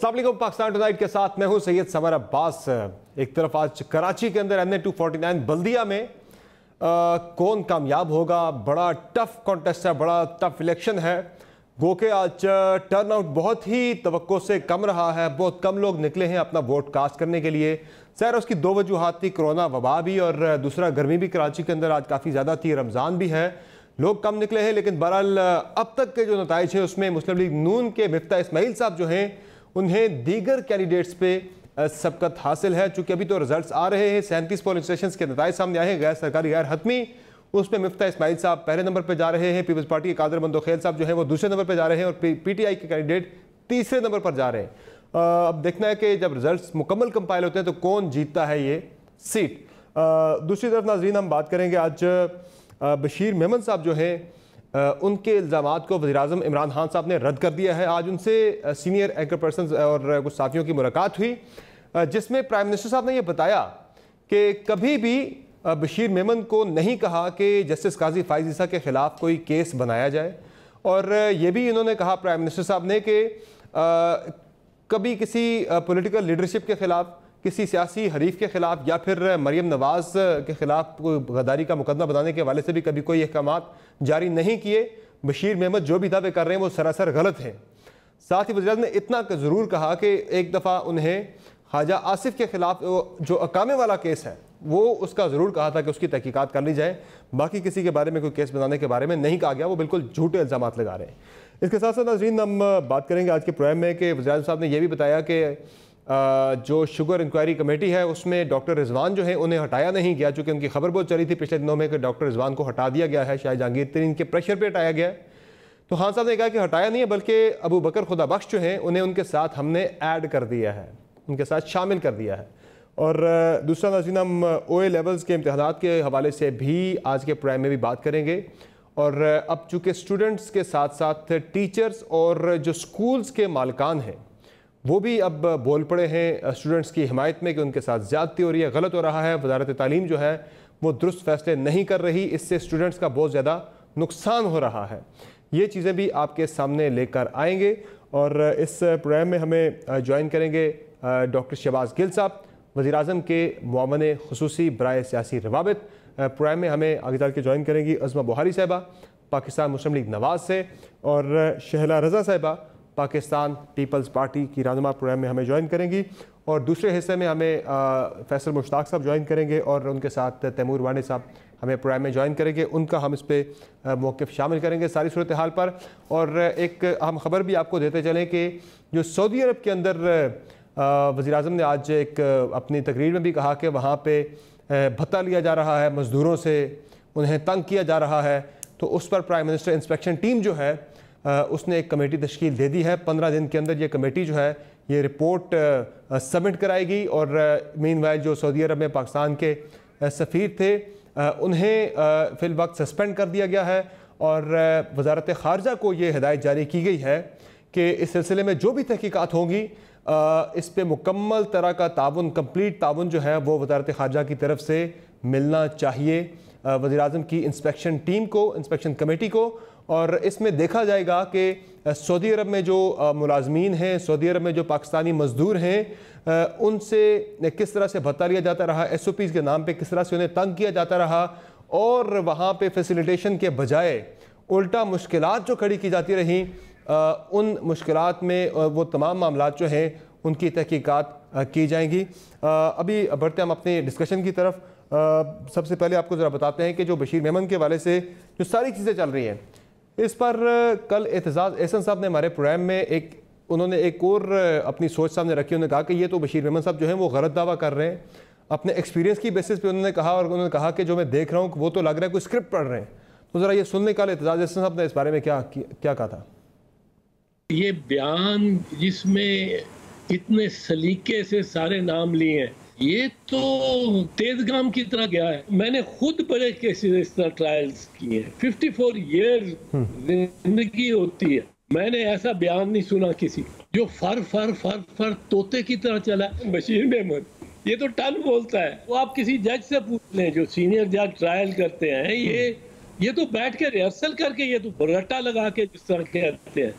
अस्सलाम वालेकुम। पाकिस्तान टुनाइट के साथ मैं हूं सैयद समर अब्बास। एक तरफ आज कराची के अंदर NA 249 बल्दिया में कौन कामयाब होगा, बड़ा टफ कॉन्टेस्ट है, बड़ा टफ इलेक्शन है। गो के आज टर्नआउट बहुत ही तवक्को से कम रहा है, बहुत कम लोग निकले हैं अपना वोट कास्ट करने के लिए। सर उसकी दो वजूहात थी, कोरोना वबा भी और दूसरा गर्मी भी कराची के अंदर आज काफ़ी ज़्यादा थी, रमज़ान भी है, लोग कम निकले हैं। लेकिन बहरहाल अब तक के जो नताइज हैं उसमें मुस्लिम लीग नून के मिफ्ता इस्माइल साहब जो हैं उन्हें दीगर कैंडिडेट्स पे सबकत हासिल है। चूँकि अभी तो रिजल्ट्स आ रहे हैं, 37 पोलिंग स्टेशन के नताइज सामने आए हैं, गैर सरकारी गैर हतमी, उसमें मिफ्ता इस्माइल साहब पहले नंबर पर जा रहे हैं। पीपल्स पार्टी के कादर मंदोखेल साहब जो हैं वो दूसरे नंबर पर जा रहे हैं और PTI के कैंडिडेट तीसरे नंबर पर जा रहे हैं। अब देखना है कि जब रिजल्ट्स मुकम्मल कंपाइल होते हैं तो कौन जीतता है ये सीट। दूसरी तरफ नाज़रीन हम बात करेंगे आज बशीर मेमन साहब जो हैं उनके इल्ज़ामात को वज़ीर-ए-आज़म इमरान खान साहब ने रद्द कर दिया है। आज उनसे सीनियर एंकर पर्सन और कुछ साथियों की मुलाकात हुई जिसमें प्राइम मिनिस्टर साहब ने यह बताया कि कभी भी बशीर मेमन को नहीं कहा कि जस्टिस काजी फाइज ईसा के ख़िलाफ़ कोई केस बनाया जाए। और ये भी इन्होंने कहा प्राइम मिनिस्टर साहब ने कि कभी किसी पॉलिटिकल लीडरशिप के ख़िलाफ़, किसी सियासी हरीफ के ख़िलाफ़ या फिर मरीम नवाज़ के ख़िलाफ़ कोई गद्दारी का मुकदमा बनाने के हवाले से भी कभी कोई अहकामात जारी नहीं किए। बशीर मेमन जो भी दावे कर रहे हैं वो सरासर गलत हैं। साथ ही वज़ीर ने इतना ज़रूर कहा कि एक दफ़ा उन्हें ख्वाजा आसिफ के ख़िलाफ़ जो अकामे वाला केस है वो उसका ज़रूर कहा था कि उसकी तहकीकात कर ली जाए, बाकी किसी के बारे में कोई केस बनाने के बारे में नहीं कहा गया। वो बिल्कुल झूठे इल्ज़ामात लगा रहे हैं। इसके साथ साथ नाज़रीन हम बात करेंगे आज के प्रोग्राम में कि वज़ीर साहब ने यह भी बताया कि जो शुगर इंक्वायरी कमेटी है उसमें डॉक्टर रिजवान जो है उन्हें हटाया नहीं गया, चूँकि उनकी खबर बहुत चली थी पिछले दिनों में कि डॉक्टर रिजवान को हटा दिया गया है, शायद जहांगीर तरीन के प्रेशर पर हटाया गया है। तो खान साहब ने कहा कि हटाया नहीं है बल्कि अबू बकर खुदाबख्श जो हैं उन्हें उनके साथ हमने ऐड कर दिया है, उनके साथ शामिल कर दिया है। और दूसरा नाज़रीन हम OA लेवल्स के इम्तिहानात के हवाले से भी आज के प्रोग्राम में भी बात करेंगे। और अब चूँकि स्टूडेंट्स के साथ साथ टीचर्स और जो स्कूल्स के मालिकान हैं वो भी अब बोल पड़े हैं स्टूडेंट्स की हिमायत में कि उनके साथ ज़्यादती हो रही है, गलत हो रहा है, वज़ारत तालीम जो है वो दुरुस्त फैसले नहीं कर रही, इससे स्टूडेंट्स का बहुत ज़्यादा नुकसान हो रहा है। ये चीज़ें भी आपके सामने लेकर आएंगे। और इस प्रोग्राम में हमें ज्वाइन करेंगे डॉक्टर शहबाज गिल साहब, वज़ीर-ए-आज़म के मुआवन खुसूसी बराए सियासी रवाबित। प्रोग्राम में हमें आगे चल के ज्वाइन करेंगी अज़मा बुहारी साहिबा पाकिस्तान मुस्लिम लीग नवाज़ से, और शहला रज़ा साहिबा पाकिस्तान पीपल्स पार्टी की रहनुमा प्रोग्राम में हमें ज्वाइन करेंगी। और दूसरे हिस्से में हमें फैसल मुश्ताक साहब ज्वाइन करेंगे और उनके साथ तैमूर वानी साहब हमें प्रोग्राम में ज्वाइन करेंगे, उनका हम इस पर मौक़िफ़ शामिल करेंगे सारी सूरत हाल पर। और एक अहम ख़बर भी आपको देते चलें कि जो सऊदी अरब के अंदर वज़ीर-ए-आज़म ने आज एक अपनी तकरीर में भी कहा कि वहाँ पे भत्ता लिया जा रहा है मज़दूरों से, उन्हें तंग किया जा रहा है। तो उस पर प्राइम मिनिस्टर इंस्पेक्शन टीम जो है उसने एक कमेटी तश्कील दे दी है। 15 दिन के अंदर ये कमेटी जो है ये रिपोर्ट सबमिट कराएगी। और मीनवाइल जो सऊदी अरब में पाकिस्तान के सफ़ीर थे उन्हें फ़िल वक्त सस्पेंड कर दिया गया है। और वज़ारत ख़ारजा को ये हिदायत जारी की गई है कि इस सिलसिले में जो भी तहकीकात होंगी इस पे मुकम्मल तरह का ताउन, कंप्लीट ताउन जो है वो वज़ारत ख़ारजा की तरफ से मिलना चाहिए वज़ीर-ए-आज़म की इंस्पेक्शन टीम को, इंस्पेक्शन कमेटी को। और इसमें देखा जाएगा कि सऊदी अरब में जो मुलाजमीन हैं, सऊदी अरब में जो पाकिस्तानी मज़दूर हैं उनसे किस तरह से भत्ता लिया जाता रहा, SOPs के नाम पे किस तरह से उन्हें तंग किया जाता रहा, और वहाँ पे फैसिलिटेशन के बजाय उल्टा मुश्किलात जो खड़ी की जाती रहीं, उन मुश्किलात में वो तमाम मामलात जो हैं उनकी तहकीकात की जाएंगी। अभी बढ़ते हम अपनी डिस्कशन की तरफ। सबसे पहले आपको ज़रा बताते हैं कि जो बशीर मेमन के हवाले से जो सारी चीज़ें चल रही हैं इस पर कल एतजाज़ एहसन साहब ने हमारे प्रोग्राम में उन्होंने एक और अपनी सोच सामने रखी। उन्होंने कहा कि ये तो बशीर मेमन साहब जो हैं वो गलत दावा कर रहे हैं, अपने एक्सपीरियंस की बेसिस पे उन्होंने कहा। और उन्होंने कहा कि जो मैं देख रहा हूँ वो तो लग रहा है कोई स्क्रिप्ट पढ़ रहे हैं। तो ज़रा ये सुनने का एतजाज़ एहसन साहब ने इस बारे में क्या कहा था? ये बयान जिसमें इतने सलीके से सारे नाम लिए हैं, ये तो तेजगाम की तरह गया है। मैंने खुद बड़े केसेस इस तरह ट्रायल्स किए हैं। 54 ईयर्स जिंदगी होती है, मैंने ऐसा बयान नहीं सुना किसी जो फर फर फर फर तोते की तरह चला। बशीर मेमन ये तो टन बोलता है। वो आप किसी जज से पूछ लें जो सीनियर जज ट्रायल करते हैं, ये तो बैठ के रिहर्सल करके, ये तो रट्टा लगा के जिस तरह कहते हैं।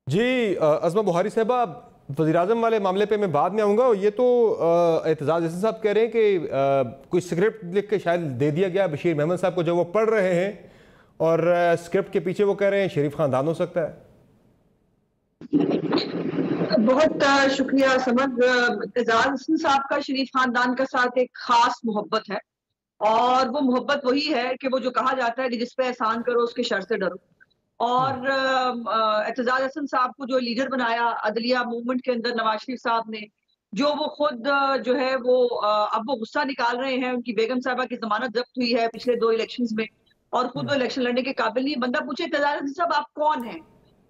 जी अज़मा बुहारी साहबा, वज़ीर-ए-आज़म वाले मामले पे मैं बाद में आऊँगा। ये तो एतजाज़ हसन साहब कह रहे हैं कि कोई स्क्रिप्ट लिख के शायद दे दिया गया बशीर मेमन साहब को, जो वो पढ़ रहे हैं, और स्क्रिप्ट के पीछे वो कह रहे हैं शरीफ खानदान हो सकता है। बहुत शुक्रिया समद। एतजाज़ हसन साहब का शरीफ खानदान के साथ एक खास मोहब्बत है, और वो मोहब्बत वही है कि वो जो कहा जाता है कि जिस पे एहसान करो उसके शर से डरो। और एतजाज़ हसन साहब को जो लीडर बनाया अदलिया मूवमेंट के अंदर नवाज शरीफ साहब ने, जो वो खुद जो है वो अब वो गुस्सा निकाल रहे हैं, उनकी बेगम साहबा की जमानत जब्त हुई है पिछले 2 इलेक्शंस में, और खुद वो इलेक्शन लड़ने के काबिल नहीं। बंदा पूछे एतजाज़ हसन साहब आप कौन हैं,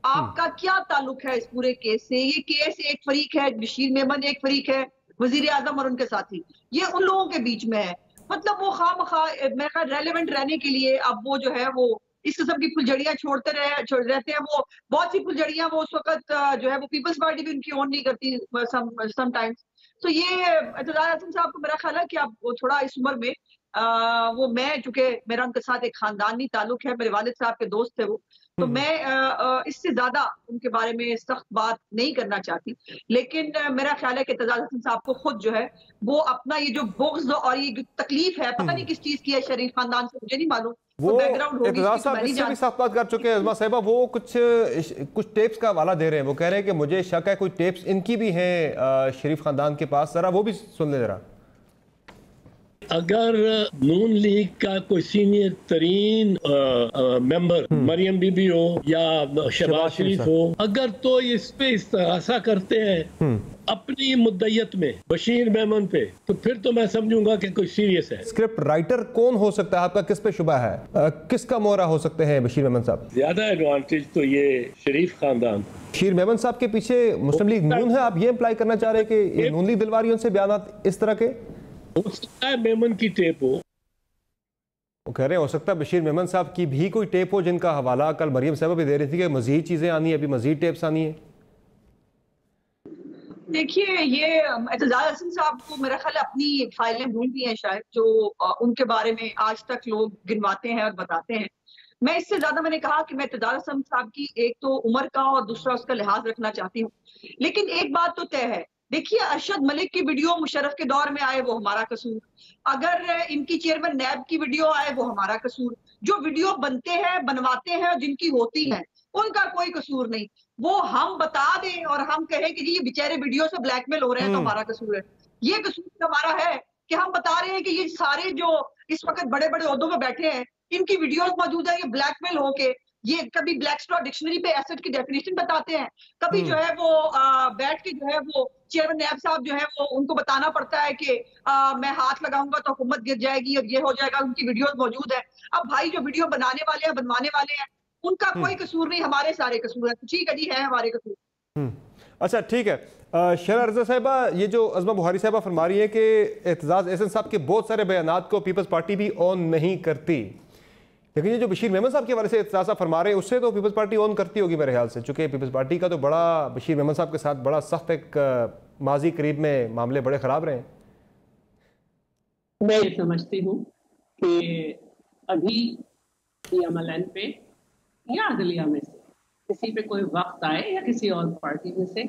आपका क्या ताल्लुक है इस पूरे केस से? ये केस एक फरीक है, बशीर मेमन एक फरीक है, वजीर आजम और उनके साथी ये उन लोगों के बीच में है। मतलब वो खामखा मेरे ख्याल रेलेवेंट रहने के लिए अब वो जो है वो इस किस्म की फुलझड़ियां छोड़ रहते हैं। वो बहुत सी फुलझड़ियां वो उस वक्त जो है वो पीपल्स पार्टी भी उनकी ओन नहीं करती समटाइम्स। तो ये एतजाज़ हसन साहब को मेरा ख्याल है कि अब वो थोड़ा इस उम्र में वो, मैं चूंकि मेरा उनके साथ एक खानदानी ताल्लुक है, मेरे वालिद साहब के दोस्त थे वो, तो मैं इससे ज्यादा उनके बारे में सख्त बात नहीं करना चाहती। लेकिन मेरा ख्याल है कि एतजाज़ हसन साहब को खुद जो है वो अपना ये जो बुग़्ज़ और ये जो तकलीफ है, पता नहीं किस चीज की है शरीफ खानदान से, मुझे नहीं मालूम, वो बैकग्राउंड होगी एतजाज़ साहब इससे भी साथ बात कर चुके हैं अज़मा साहिबा। वो कुछ टेप्स का हवाला दे रहे हैं, वो कह रहे हैं कि मुझे शक है कोई टेप्स इनकी भी हैं शरीफ खानदान के पास, जरा वो भी सुन ले जरा। अगर नून लीग का कोई सीनियर तरीन मेंबर मरियम बीबी हो या शहबाज शरीफ हो, अगर तो इस पे इस्तग़ासा करते हैं अपनी मुद्दयत में बशीर मेमन पे, तो फिर तो मैं समझूंगा कि कोई सीरियस है। स्क्रिप्ट राइटर कौन हो सकता है, आपका किस पे शुबा है, किसका मोहरा हो सकते हैं बशीर मेमन साहब? ज्यादा एडवांटेज तो ये शरीफ खानदान। बशीर मेमन साहब के पीछे मुस्लिम लीग नून है, आप ये इम्प्लाई करना चाह रहे हैं कि ये नून लीग दिलवारियों से बयानात इस तरह के? हो सकता है मेमन की टेप हो। वो कह रहे हैं हो सकता है बशीर मेमन साहब की भी कोई टेप हो, जिनका हवाला कल मरियम साहब भी दे रही थी कि मजीद चीजें आनी है, अभी मजीद टेप्स आनी है। देखिए, ये एतजाज़ हसन साहब को मेरा ख्याल अपनी फाइलें ढूंढती हैं शायद, जो उनके बारे में आज तक लोग गिनवाते हैं और बताते हैं। मैं इससे ज्यादा, मैंने कहा कि मैं एतजाज़ हसन साहब की एक तो उम्र का और दूसरा उसका लिहाज रखना चाहती हूँ। लेकिन एक बात तो तय है, देखिए अरशद मलिक की वीडियो मुशर्रफ के दौर में आए वो हमारा कसूर, अगर इनकी चेयरमैन नैब की वीडियो आए वो हमारा कसूर। जो वीडियो बनते हैं, बनवाते हैं और जिनकी होती है उनका कोई कसूर नहीं। वो हम बता दें और हम कहें कि जी ये बेचारे वीडियो से ब्लैकमेल हो रहे हैं तो हमारा कसूर है। ये कसूर हमारा है कि हम बता रहे हैं कि ये सारे जो इस वक्त बड़े बड़े ओहदों में बैठे हैं, इनकी वीडियोस मौजूद है, ये ब्लैकमेल होके ये कभी ब्लैक स्ट्रॉ डिक्शनरी पे एसेट की डेफिनेशन बताते हैं, कभी जो है वो बैठ के जो है वो चेयरमैन नैब साहब जो है वो उनको बताना पड़ता है कि मैं हाथ लगाऊंगा तो हुकूमत गिर जाएगी और ये हो जाएगा। उनकी वीडियोस मौजूद है। अब भाई जो वीडियो बनाने वाले हैं, बनवाने वाले हैं, उनका कोई कसूर नहीं, हमारे सारे कसूर है। ठीक है जी, है हमारे कसूर। अच्छा ठीक है। शरा रज़ा साहिबा, ये जो अज़मा बुहारी साहिबा फरमा रही है कि एतजाज़ हसन साहब के बहुत सारे बयानात को पीपल्स पार्टी भी ऑन नहीं करती, लेकिन ये जो बशीर मेमन साहब के बारे से एतजाज़ साहब फरमा रहे हैं उससे तो पीपल्स पार्टी ऑन करती होगी मेरे ख्याल से, चूँकि पीपल्स पार्टी का तो बड़ा बशीर मेमन साहब के साथ बड़ा सख्त एक माजी करीब में मामले बड़े ख़राब रहे हैं। मैं ये समझती हूँ कि अभी यमलन पे या अदलिया में से किसी पे कोई वक्त आए या किसी और पार्टी में से,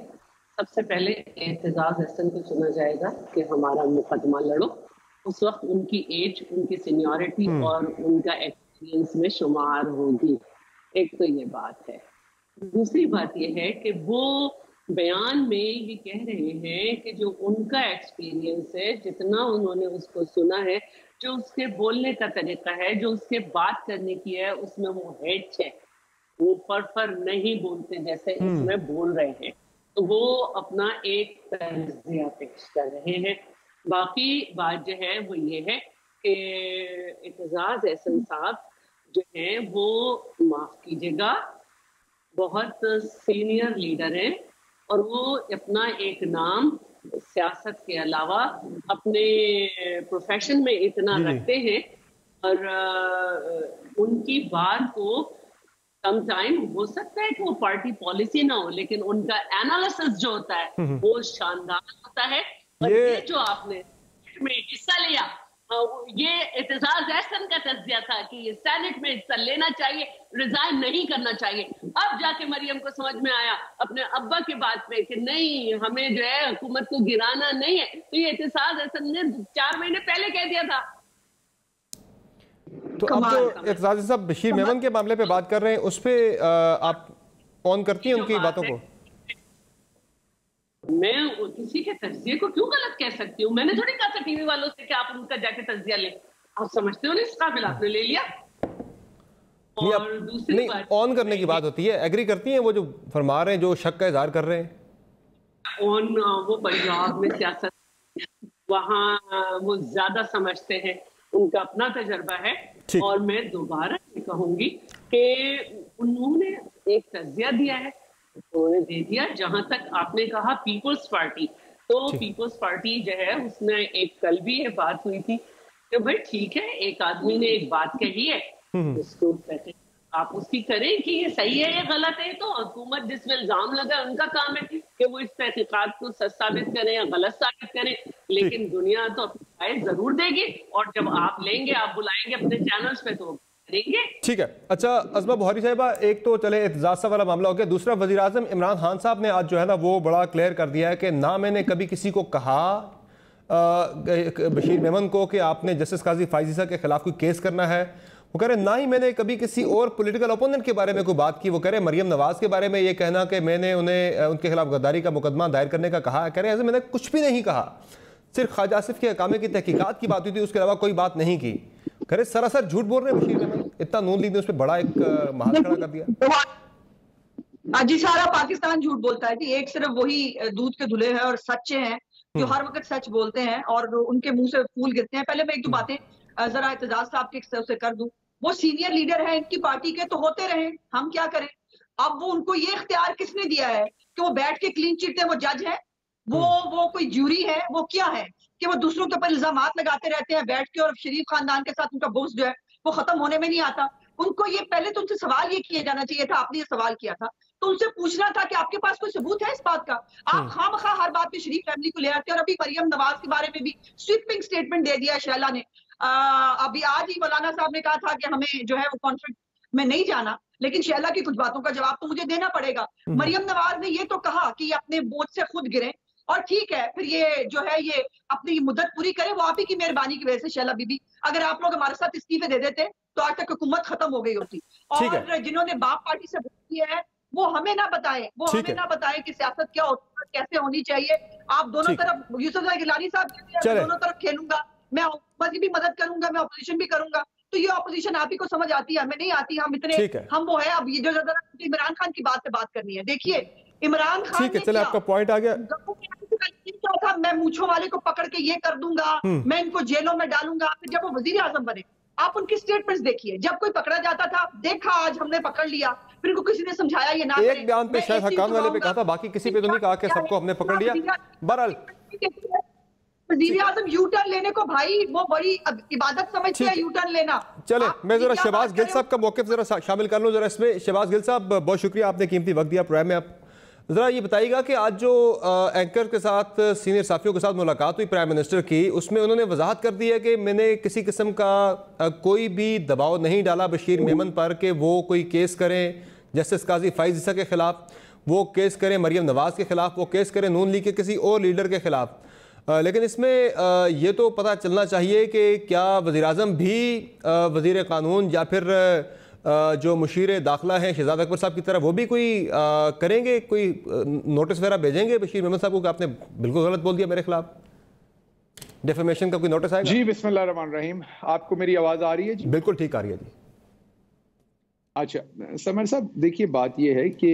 सबसे पहले एतजाज़ हसन को चुना जाएगा कि हमारा मुकदमा लड़ो। उस वक्त उनकी एज, उनकी सीनियरिटी और उनका एक्सपीरियंस में शुमार होगी। एक तो ये बात है। दूसरी बात ये है कि वो बयान में ये कह रहे हैं कि जो उनका एक्सपीरियंस है, जितना उन्होंने उसको सुना है, जो उसके बोलने का तरीका है, जो उसके बात करने की है, उसमें वो हेड है, वो पर नहीं बोलते जैसे इसमें बोल रहे हैं, तो वो अपना एक तर्जिया पेश कर रहे हैं। बाकी बात जो है वो ये है कि एतजाज़ हसन साहब जो हैं वो, माफ कीजिएगा, बहुत सीनियर लीडर हैं और वो अपना एक नाम सियासत के अलावा अपने प्रोफेशन में इतना रखते हैं और उनकी बात को कम टाइम हो सकता है कि वो पार्टी पॉलिसी ना हो, लेकिन उनका एनालिसिस जो होता है वो शानदार होता है। और ये जो आपने में हिस्सा लिया ये एतजाज एहसन का तज्जिया था कि ये सेनेट में हिस्सा लेना चाहिए, रिजाइन नहीं करना चाहिए। अब जाके मरियम को समझ में आया अपने अब्बा के बात में कि नहीं, हमें जो है हुकूमत को गिराना नहीं है। तो ये एतजाज एहसन ने 4 महीने पहले कह दिया था। तो अब जो एतजाज साहब बशीर मेमन के मामले पे बात कर रहे हैं, उस पर आप ऑन करती हैं उनकी बातों को? मैं किसी के तज्जिए को क्यों गलत कह सकती हूँ? मैंने थोड़ी कहा था टीवी वालों से कि आप उनका जाके तज्जिया लें। आप समझते हो नहीं इस काबिल आपने ले लिया। और दूसरी बात, ऑन करने की बात होती है। एग्री करती हैं वो जो फरमा रहे हैं, जो शक का इजहार कर रहे हैं? ऑन वो पंजाब में सियासत, वहाँ वो ज्यादा समझते हैं, उनका अपना तजर्बा है। और मैं दोबारा कहूंगी कि उन्होंने एक तज्जिया दिया है, उन्होंने दे दिया। जहां तक आपने कहा पीपल्स पार्टी, तो पीपल्स पार्टी जो है उसने एक कल भी ये बात हुई थी कि भाई ठीक है, एक आदमी ने एक बात कही है, उसको कहते आप उसकी करें कि ये सही है या गलत है। तो हुकूमत जिसमें इल्जाम लगा उनका काम है कि वो इस तहकीकात को सच साबित करें या गलत साबित करें, लेकिन दुनिया तो अपनी राय जरूर देगी। और जब आप लेंगे, आप बुलाएंगे अपने चैनल्स पे, तो ठीक है। अच्छा अज़मा बुहारी साहिबा, एक तो चले एतजाज साहब वाला मामला हो गया, दूसरा वज़ीर आज़म इमरान खान साहब ने आज जो है ना वो बड़ा क्लियर कर दिया है कि ना मैंने कभी किसी को कहा बशीर मेमन को कि आपने जस्टिस काजी फायजीसा के खिलाफ कोई केस करना है। वो कह रहे ना ही मैंने कभी किसी और पॉलिटिकल ओपोनेंट के बारे में कोई बात की। वो कह रहे मरियम नवाज के बारे में ये कहना कि मैंने उन्हें उनके खिलाफ गद्दारी का मुकदमा दायर करने का कहा, कह रहे ऐसे मैंने कुछ भी नहीं कहा, सिर्फ ख्वाजा आसिफ के अकामे की तहकीकात की बात हुई थी, उसके अलावा कोई बात नहीं की। कह रहे सरासर झूठ बोल रहे हैं बशीर मेमन। इतना नून लीग ने उस पर बड़ा एक महाज खड़ा कर दिया। जी सारा पाकिस्तान झूठ बोलता है जी, एक सिर्फ वही दूध के धुले हैं और सच्चे हैं जो हर वक्त सच बोलते हैं और उनके मुंह से फूल गिरते हैं। पहले मैं एक दो बातें जरा एतजाज साहब के कर दूं। वो सीनियर लीडर है इनकी पार्टी के, तो होते रहे, हम क्या करें। अब वो उनको ये इख्तियार किसने दिया है कि वो बैठ के क्लीन चिट है? वो जज है? वो कोई ज्यूरी है? वो क्या है कि वो दूसरों के ऊपर इल्जामात लगाते रहते हैं बैठ के, और शरीफ खानदान के साथ उनका बुग़्ज़ जो है वो खत्म होने में नहीं आता। उनको ये पहले तो उनसे सवाल ये किया जाना चाहिए था, आपने ये सवाल किया था तो उनसे पूछना था कि आपके पास कोई सबूत है इस बात का? आप खामखा हर बात पे शरीफ फैमिली को ले आते हैं। और अभी मरियम नवाज के बारे में भी स्वीपिंग स्टेटमेंट दे दिया शैला ने। अभी आज ही मौलाना साहब ने कहा था कि हमें जो है वो कॉन्फ्लिक्ट में नहीं जाना, लेकिन शैला की कुछ बातों का जवाब तो मुझे देना पड़ेगा। मरियम नवाज ने ये तो कहा कि अपने बोझ से खुद गिरे, और ठीक है फिर ये जो है ये अपनी मुद्दत पूरी करे, वो आप ही की मेहरबानी की वजह से। शैला बीबी, अगर आप लोग हमारे साथ इस्तीफे दे देते तो आज तक हुकूमत खत्म हो गई होती। और जिन्होंने बाप पार्टी से वोट किया है वो हमें ना बताएं, कि सियासत क्या होती है, कैसे होनी चाहिए। आप दोनों तरफ, यूसुफ गिलानी साहब दोनों तरफ खेलूंगा मैं, हुकूमत की भी मदद करूंगा, मैं अपोजिशन भी करूंगा। तो ये अपोजिशन आप ही को समझ आती है, हमें नहीं आती। हम इतने हम वो है। अब ये जो इमरान खान की बात पे बात करनी है, देखिए इमरान खान, ठीक है चले आपका पॉइंट आ गया। था मैं मूंछों वाले को पकड़ के ये कर दूंगा, मैं इनको जेलों में डालूंगा। फिर जब वो वजीर आजम बने, आप उनकी स्टेटमेंट्स देखिए, जब कोई पकड़ा जाता था, देखा आज हमने पकड़ लिया, फिर इनको किसी ने समझाया ये ना एक बयान पे शायद हकान वाले पे कहा था, बाकी किसी पे तो नहीं कहा कि सबको हमने पकड़ लिया। बहरहाल वजीर आजम यू टर्न लेने को भाई वो बड़ी इबादत समझते हैं, यू टर्न लेना। चले मैं जरा शहबाज गिल साहब का मौक़िफ़ जरा शामिल कर लूं जरा इसमें। शहबाज गिल साहब बहुत शुक्रिया, आपने कीमती वक्त दिया प्रोग्राम में। आप ज़रा ये बताइएगा कि आज जो एंकर के साथ सीनियर साथियों के साथ मुलाकात हुई प्राइम मिनिस्टर की, उसमें उन्होंने वजाहत कर दी है कि मैंने किसी किस्म का कोई भी दबाव नहीं डाला बशीर मेमन पर कि वो कोई केस करें जस्टिस काजी फायजीसा के ख़िलाफ़, वो केस करें मरियम नवाज़ के ख़िलाफ़, वो केस करें नून लीग के किसी और लीडर के ख़िलाफ़। लेकिन इसमें ये तो पता चलना चाहिए कि क्या वज़ीर आज़म भी वज़ीर क़ानून या फिर जो मुशीर दाखिला हैं शहजाद अकबर साहब की तरफ, वो भी कोई करेंगे, कोई नोटिस वगैरह भेजेंगे बशीर मेमन साहब को कि आपने बिल्कुल गलत बोल दिया मेरे खिलाफ, डेफेमेशन का कोई नोटिस आएगा? जी बिस्मिल्लाह रहमान रहीम, आपको मेरी आवाज़ आ रही है? जी बिल्कुल ठीक आ रही है जी। अच्छा समर साहब, देखिए बात यह है कि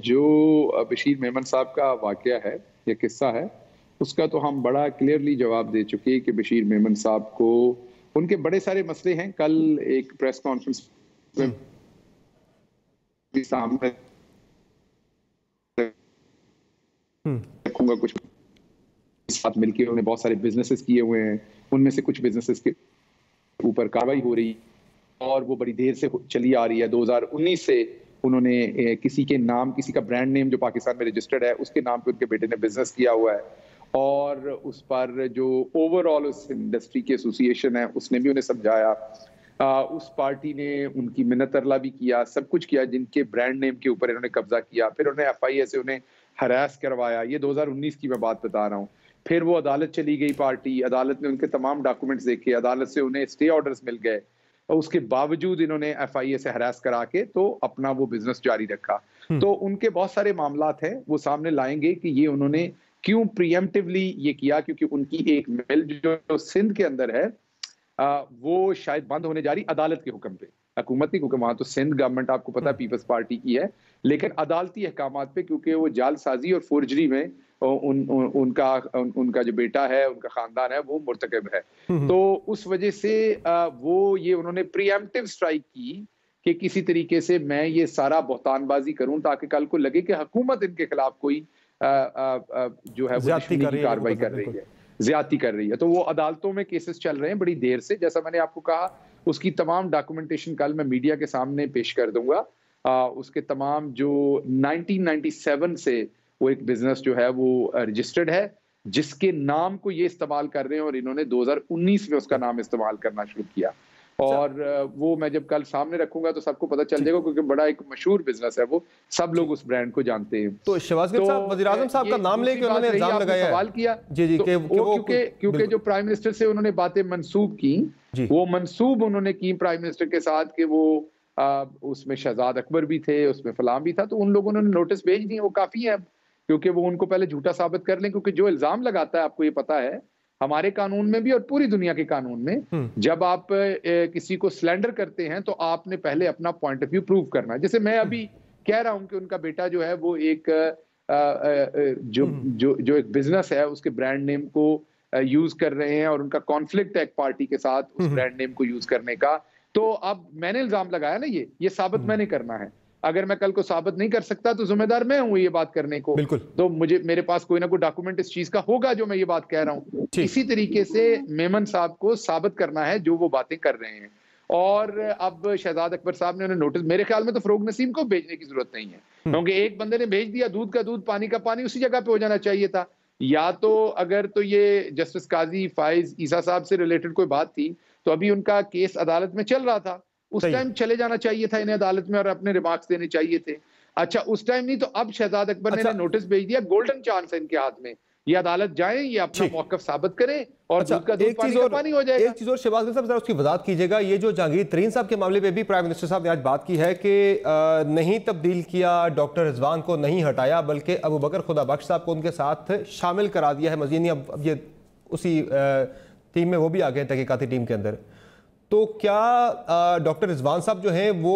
जो बशीर मेमन साहब का वाक़या है या किस्सा है, उसका तो हम बड़ा क्लियरली जवाब दे चुके हैं कि बशीर मेमन साहब को उनके बड़े सारे मसले हैं। कल एक प्रेस कॉन्फ्रेंस सामने रखूंगा, कुछ साथ मिलकर उन्होंने बहुत सारे बिजनेसेस किए हुए हैं, उनमें से कुछ बिजनेसेस के ऊपर कार्रवाई हो रही और वो बड़ी देर से चली आ रही है। 2019 से उन्होंने किसी के नाम, किसी का ब्रांड नेम जो पाकिस्तान में रजिस्टर्ड है उसके नाम पे उनके बेटे ने बिजनेस किया हुआ है और उस पर जो ओवरऑल उस इंडस्ट्री की एसोसिएशन है उसने भी उन्हें समझाया। उस पार्टी ने उनकी मिन्नत तरला भी किया, सब कुछ किया, जिनके ब्रांड नेम के ऊपर इन्होंने कब्जा किया। फिर उन्हें FIA से उन्हें हरास करवाया। ये 2019 की मैं बात बता रहा हूँ। फिर वो अदालत चली गई पार्टी, अदालत ने उनके तमाम डॉक्यूमेंट्स देखे, अदालत से उन्हें स्टे ऑर्डर्स मिल गए और उसके बावजूद इन्होंने FIA से हरास करा के तो अपना वो बिजनेस जारी रखा। तो उनके बहुत सारे मामलात हैं, वो सामने लाएंगे कि ये उन्होंने क्यों प्रीएम्प्टिवली ये किया, क्योंकि उनकी एक मिल जो सिंध के अंदर है वो शायद बंद होने जा रही अदालत के हुक्म पे, हुकूमत की हुक्म। वहां तो सिंध गवर्नमेंट आपको पता है पीपल्स पार्टी की है, लेकिन अदालती अहकामात पे, क्योंकि वो जालसाजी और फोर्जरी में उनका जो बेटा है, उनका खानदान है, वो मुर्तकब है। तो उस वजह से वो ये उन्होंने प्रीएम्प्टिव स्ट्राइक की कि किसी तरीके से मैं ये सारा बहतानबाजी करूं ताकि कल को लगे कि हुकूमत इनके खिलाफ कोई जो है वो कार्रवाई कर रही है, ज्यादती कर रही है। तो वो अदालतों में केसेस चल रहे हैं बड़ी देर से। जैसा मैंने आपको कहा, उसकी तमाम डॉक्यूमेंटेशन कल मैं मीडिया के सामने पेश कर दूंगा। उसके तमाम जो 1997 से वो एक बिजनेस जो है वो रजिस्टर्ड है, जिसके नाम को ये इस्तेमाल कर रहे हैं, और इन्होंने 2019 में उसका नाम इस्तेमाल करना शुरू किया। और वो मैं जब कल सामने रखूंगा तो सबको पता चल जाएगा, क्योंकि बड़ा एक मशहूर बिजनेस है वो, सब लोग उस ब्रांड को जानते हैं। तो शहबाज गिल साहब वज़ीर आज़म साहब का नाम लेके उन्होंने इल्जाम लगाया, सवाल किया जी जी, क्योंकि जो प्राइम मिनिस्टर से उन्होंने बातें मंसूब की, वो मंसूब उन्होंने की प्राइम मिनिस्टर के साथ कि वो उसमें शहजाद अकबर भी थे, उसमें फलाम भी था। तो उन लोगों ने नोटिस भेज दिए, वो काफी है, क्योंकि वो उनको पहले झूठा साबित कर लें। क्योंकि जो इल्जाम लगाता है, आपको ये पता है, हमारे कानून में भी और पूरी दुनिया के कानून में, जब आप किसी को स्लैंडर करते हैं तो आपने पहले अपना पॉइंट ऑफ व्यू प्रूव करना है। जैसे मैं अभी कह रहा हूं कि उनका बेटा जो है वो एक जो एक बिजनेस है उसके ब्रांड नेम को यूज कर रहे हैं, और उनका कॉन्फ्लिक्ट है एक पार्टी के साथ उस ब्रांड नेम को यूज करने का। तो अब मैंने इल्जाम लगाया ना, ये साबित मैंने करना है। अगर मैं कल को साबित नहीं कर सकता तो जिम्मेदार मैं हूं ये बात करने को। तो मेरे पास कोई ना कोई डॉक्यूमेंट इस चीज का होगा जो मैं ये बात कह रहा हूं। इसी तरीके से मेमन साहब को साबित करना है जो वो बातें कर रहे हैं। और अब शहजाद अकबर साहब ने उन्हें नोटिस, मेरे ख्याल में तो फरोग नसीम को भेजने की जरूरत नहीं है, क्योंकि एक बंदे ने भेज दिया, दूध का दूध पानी का पानी उसी जगह पे हो जाना चाहिए था। या तो अगर तो ये जस्टिस काजी फाइज ईसा साहब से रिलेटेड कोई बात थी तो अभी उनका केस अदालत में चल रहा था, उस टाइम चले जाना चाहिए था इन्हें अदालत में और अपने रिमार्क्स देने चाहिए थे। अच्छा, उस टाइम नहीं तो अब शहजाद अकबर ने नोटिस भेज दिया, गोल्डन चांस है इनके हाथ में, ये अदालत जाएं, ये अपना मौकफ साबित करें और दूध का दूध पानी का पानी हो जाएगा। एक चीज और शहबाज साहब जरा उसकी वजाहत कीजिएगा, ये जो जहांगीर तरीन साहब के मामले पे भी प्राइम मिनिस्टर साहब ने आज बात की है कि नहीं तब्दील किया, डॉक्टर रिजवान को नहीं हटाया, बल्कि अबू बकर खुदाबख्श साहब को उनके साथ शामिल करा दिया है। मजीद नहीं, अब ये उसी टीम में वो भी आ गए तहकीकाती टीम के अंदर। तो क्या डॉक्टर रिजवान साहब जो हैं वो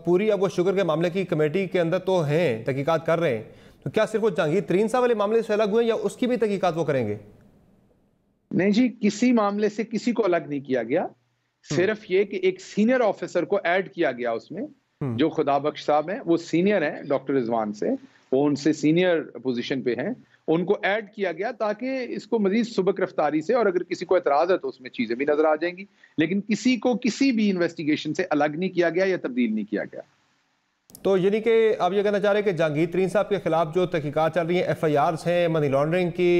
पूरी अब वो शुगर के मामले की कमेटी के अंदर तो हैं, तहकीकात कर रहे हैं, तो क्या सिर्फ वो जहांगीर तरीन साहब वाले मामले से अलग हुए या उसकी भी तहकीकात वो करेंगे? नहीं जी, किसी मामले से किसी को अलग नहीं किया गया, सिर्फ ये कि एक सीनियर ऑफिसर को ऐड किया गया उसमें। जो खुदाबख्श साहब हैं वो सीनियर हैं डॉक्टर रिजवान से, वो उनसे सीनियर पोजीशन पे हैं, उनको ऐड किया गया ताकि इसको मजीद सुबक रफ्तारी से, और अगर किसी को एतराज है तो उसमें चीजें भी नजर आ जाएंगी, लेकिन किसी को किसी भी इन्वेस्टिगेशन से अलग नहीं किया गया या तब्दील नहीं किया गया। तो यानी कि आप ये कहना चाह रहे हैं कि जहांगीर तरीन साहब के खिलाफ जो तहकीकात चल रही है, FIRs हैं मनी लॉन्ड्रिंग की,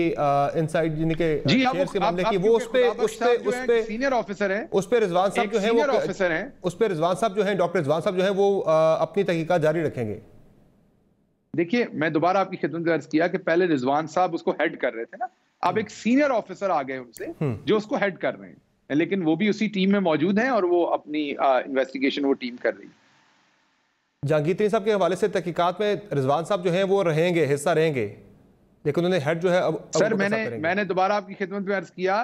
इनसाइड यानी कि शेयर्स के मामले की, वो उस पे सीनियर ऑफिसर हैं, उस पे रिजवान साहब जो हैं वो ऑफिसर हैं, उस पे रिजवान साहब जो हैं, डॉक्टर रिजवान साहब जो हैं वो अपनी तहकीकात जारी रखेंगे। देखिए, मैं दोबारा आपकी खिदमत में अर्ज किया कि पहले रिजवान साहब उसको हेड कर रहे थे ना, अब एक सीनियर ऑफिसर आ गए उनसे जो उसको हेड कर रहे हैं, लेकिन वो भी उसी टीम में मौजूद हैं और वो अपनी इन्वेस्टिगेशन वो टीम कर रही है। जहांगीर तरीन साहब के हवाले से तहकीकात में रिजवान साहब जो हैं वो रहेंगे, हिस्सा रहेंगे, लेकिन उन्हें हेड जो है अब सर मैंने दोबारा आपकी खिदमत में अर्ज किया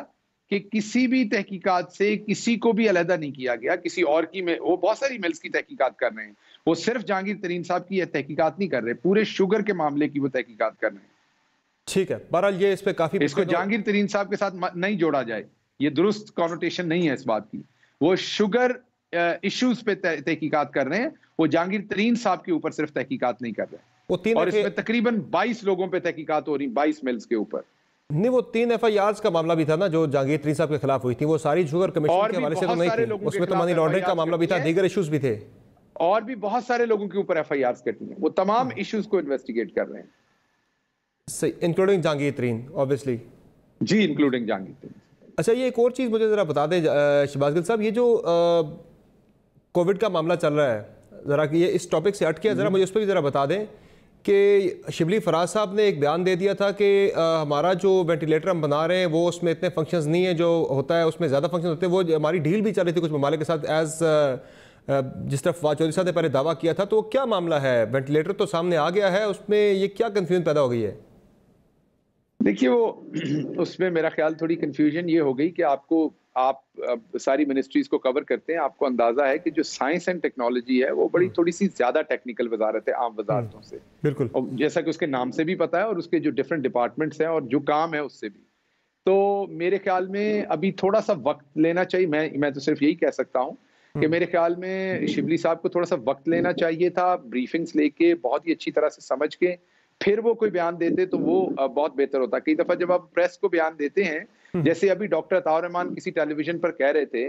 कि किसी भी तहकीकात से किसी को भी अलहदा नहीं किया गया, किसी और की में वो बहुत सारी मिल्स की तहकीकात कर रहे हैं, वो सिर्फ जहांगीर तरीन साहब की तहकीकात नहीं कर रहे, पूरे शुगर के मामले की वो तहकीकात कर रहे हैं। ठीक है, बहरहाल ये इस पे काफी, इसको जहांगीर तरीन साहब के साथ नहीं जोड़ा जाए, ये दुरुस्त कॉनोटेशन नहीं है इस बात की। वो शुगर इश्यूज पे तहकीकात कर रहे हैं, वो जहांगीर तरीन साहब के ऊपर सिर्फ तहकीकात नहीं कर रहे। और इसमें तकरीबन 22 लोगों पे तहकीकात हो रही, 22 मिल्स के ऊपर। नहीं, वो 3 FIRs का मामला भी था ना जो जहांगीर तरीन साहब के खिलाफ हुई थी, वो सारी शुगर कमीशन के हवाले से तो नहीं थी, उसमें तो मनी लॉन्ड्रिंग का मामला भी था, दीगर इश्यूज भी थे, और भी बहुत सारे लोगों के ऊपर FIRs कटी हैं, वो तमाम इश्यूज को इन्वेस्टिगेट कर रहे हैं। सही, इंक्लूडिंग जहांगीर तरीन ऑब्वियसली। जी, इंक्लूडिंग जहांगीर तरीन। अच्छा, ये एक और चीज़ मुझे ज़रा बता दें शहबाज गिल साहब, ये जो कोविड का मामला चल रहा है, ज़रा कि ये इस टॉपिक से हट के ज़रा मुझे उस पर भी ज़रा बता दें कि शिबली फराज साहब ने एक बयान दे दिया था कि हमारा जो वेंटिलेटर हम बना रहे हैं वो उसमें इतने फंक्शंस नहीं है, जो होता है उसमें ज़्यादा फंक्शन होते हैं। वो हमारी डील भी चल रही थी कुछ ममालिक के साथ एज जिस तरफ फवाद चौधरी साहब ने पहले दावा किया था। तो क्या मामला है? वेंटिलेटर तो सामने आ गया है, उसमें ये क्या कन्फ्यूजन पैदा हो गई है? देखिए, वो उसमें मेरा ख्याल थोड़ी कंफ्यूजन ये हो गई कि आप सारी मिनिस्ट्रीज को कवर करते हैं, आपको अंदाजा है कि जो साइंस एंड टेक्नोलॉजी है वो बड़ी थोड़ी सी ज्यादा टेक्निकल वजारत है आम वजारतों से। बिल्कुल, और जैसा कि उसके नाम से भी पता है और उसके जो डिफरेंट डिपार्टमेंट्स हैं और जो काम है उससे भी, तो मेरे ख्याल में अभी थोड़ा सा वक्त लेना चाहिए। मैं तो सिर्फ यही कह सकता हूँ कि मेरे ख्याल में शिबली साहब को थोड़ा सा वक्त लेना चाहिए था, ब्रीफिंग्स लेके बहुत ही अच्छी तरह से समझ के फिर वो कोई बयान देते तो वो बहुत बेहतर होता। कई दफा जब आप प्रेस को बयान देते हैं, जैसे अभी डॉक्टर अताउर रहमान किसी टेलीविजन पर कह रहे थे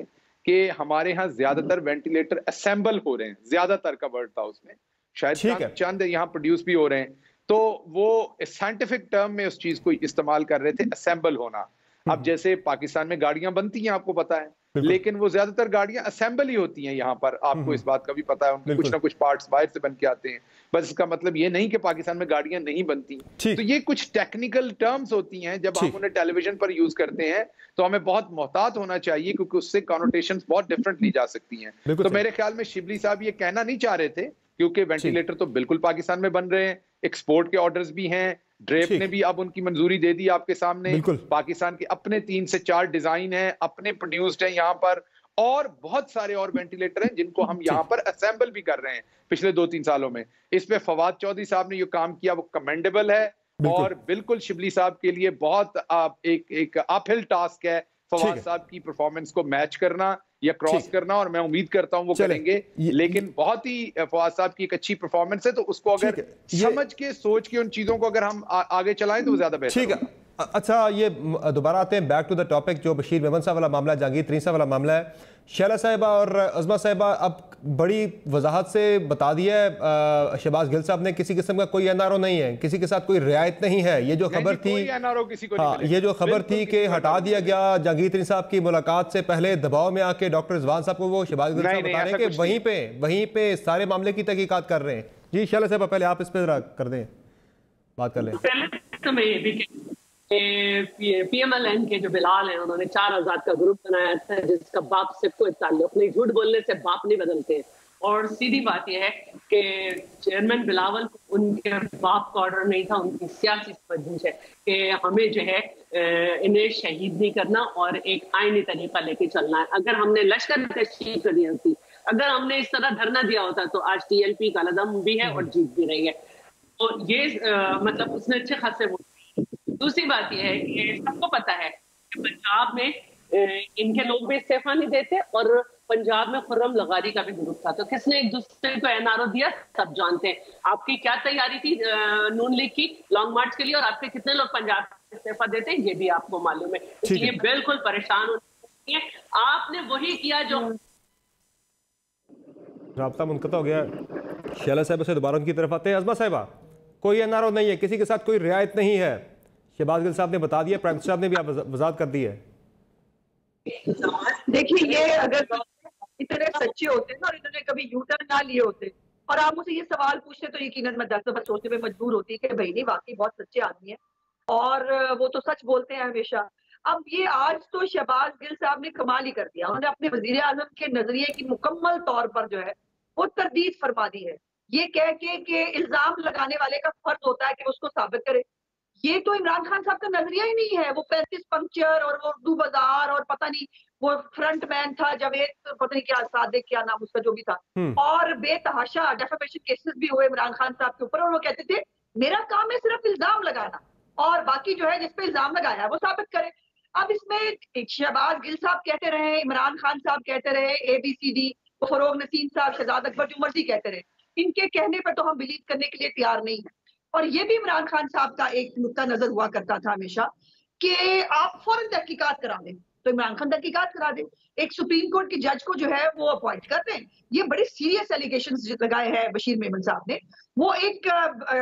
कि हमारे यहाँ ज्यादातर वेंटिलेटर असेंबल हो रहे हैं, ज्यादातर का वर्ड था उसमें, शायद चंद यहाँ प्रोड्यूस भी हो रहे हैं, तो वो साइंटिफिक टर्म में उस चीज को इस्तेमाल कर रहे थे, असेंबल होना। अब जैसे पाकिस्तान में गाड़ियां बनती हैं, आपको पता है, लेकिन वो ज्यादातर गाड़ियां असेंबल ही होती हैं यहाँ पर, आपको इस बात का भी पता है, उनके कुछ ना कुछ पार्ट्स बाहर से बन के आते हैं। बस इसका मतलब ये नहीं कि पाकिस्तान में गाड़ियां नहीं बनती। तो ये कुछ टेक्निकल टर्म्स होती हैं, जब आप उन्हें टेलीविजन पर यूज करते हैं तो हमें बहुत मोहतात होना चाहिए, क्योंकि उससे कॉनोटेशंस बहुत डिफरेंट ली जा सकती हैं। तो मेरे ख्याल में शिबली साहब ये कहना नहीं चाह रहे थे, क्योंकि वेंटिलेटर तो बिल्कुल पाकिस्तान में बन रहे हैं, एक्सपोर्ट के ऑर्डर्स भी हैं, ड्रेप ने भी अब उनकी मंजूरी दे दी आपके सामने, पाकिस्तान के अपने 3 से 4 डिजाइन हैं, अपने प्रोड्यूस्ड हैं यहाँ पर, और बहुत सारे और वेंटिलेटर हैं जिनको हम यहाँ पर असेंबल भी कर रहे हैं पिछले 2-3 सालों में। इस पे फवाद चौधरी साहब ने जो काम किया वो कमेंडेबल है, और बिल्कुल शिबली साहब के लिए बहुत एक अपहिल टास्क है फवाद साहब की परफॉर्मेंस को मैच करना या क्रॉस करना, और मैं उम्मीद करता हूं वो करेंगे। लेकिन बहुत ही फवाद साहब की एक अच्छी परफॉर्मेंस है, तो उसको अगर समझ के सोच के उन चीजों को अगर हम आगे चलाएं तो वो ज्यादा बेहतर। ठीक है, अच्छा, ये दोबारा आते हैं बैक टू द टॉपिक, जो बशीर मेमन साहब वाला मामला है, जहांगीर तरीन साहब वाला मामला है। शैला साहिबा और अज़मा साहिबा अब बड़ी वजाहत से बता दिया है शहबाज गिल साहब ने, किसी किस्म का कोई एनआरओ नहीं है, किसी के साथ कोई रियायत नहीं है। ये जो खबर थी, ये जो खबर थी कि हटा दिया गया जहांगीर तरीन साहब की मुलाकात से पहले, दबाव में आके डॉक्टर रिजवान साहब को वो शहबाज गिल साहब बता रहे हैं कि वहीं पे सारे मामले की तहकीकात कर रहे हैं। जी शैला साहिबा, पहले आप इस पर जरा कर दें, बात कर लें। PMLN के जो बिलाल हैं, उन्होंने 4 आजाद का ग्रुप बनाया था जिसका बाप से कोई ताल्लुक नहीं, झूठ बोलने से बाप नहीं बदलते। और सीधी बात यह है कि चेयरमैन बिलावल को उनके बाप का ऑर्डर नहीं था, उनकी सियासी बंदिश है कि हमें जो है इन्हें शहीद नहीं करना और एक आईनी तरीका लेके चलना है। अगर हमने लश्कर तशकील कर दी होती, अगर हमने इस तरह धरना दिया होता, तो आज TLP का लदम भी है और जीत भी रही है। तो ये मतलब उसने अच्छे खासे। दूसरी बात यह है कि सबको पता है कि पंजाब में इनके लोग भी इस्तीफा नहीं देते, और पंजाब में खुर्रम लगारी का भी ग्रुप था, तो किसने एक दूसरे को एनआरओ दिया सब जानते हैं। आपकी क्या तैयारी थी नून लीग की लॉन्ग मार्च के लिए, और आपके कितने लोग पंजाब में इस्तीफा देते हैं ये भी आपको मालूम है। इसलिए बिल्कुल परेशान होने है, आपने वही किया जो। राब्ता मुनक़ता हो गया। शैला साहब से दोबारा उनकी तरफ आते हैं। अज़मा साहिबा, कोई एनआरओ नहीं है, किसी के साथ कोई रियायत नहीं है, शहबाज गिल साहब ने बता दिया, प्राइम मिनिस्टर साहब ने भी वजाहत कर दी है। देखिए, ये अगर इतने सच्चे होते ना और इतने कभी यूटर्न ना लिए होते और आप मुझे ये सवाल पूछते, तो यकीनन मैं 10 दफा सोचने में मजबूर होती कि भाई नहीं, वाकई बहुत सच्चे आदमी है और वो तो सच बोलते हैं हमेशा। अब ये आज तो शहबाज गिल साहब ने कमाल ही कर दिया, उन्होंने अपने वजीर आजम के नजरिए की मुकम्मल तौर पर जो है वो तरदीद फरमा दी है, ये कह के कि इल्जाम लगाने वाले का फर्ज होता है कि उसको साबित करे। ये तो इमरान खान साहब का नजरिया ही नहीं है। वो 35 पंक्चर और वो उर्दू बाजार और पता नहीं वो फ्रंट मैन था जावेद, पता नहीं क्या सादिक क्या नाम उसका जो भी था, और बेतहाशा डेफेमेशन केसेस भी हुए इमरान खान साहब के ऊपर, और वो कहते थे मेरा काम है सिर्फ इल्जाम लगाना और बाकी जो है जिस पे इल्जाम लगाया है वो साबित करे। अब इसमें शहबाज गिल साहब कहते रहे, इमरान खान साहब कहते रहे, ABCD, फरोग नसीम साहब, शहजाद अकबर, जो मर्जी कहते रहे, इनके कहने पर तो हम बिलीव करने के लिए तैयार नहीं है। और ये भी इमरान खान साहब का एक नुक्ता नजर हुआ करता था हमेशा कि आप फौरन तहकीकात करा दें, तो इमरान खान तहकीकात करा दे, एक सुप्रीम कोर्ट के जज को जो है वो अपॉइंट कर दें। ये बड़े सीरियस एलिगेशंस लगाए हैं बशीर मेमन साहब ने, वो एक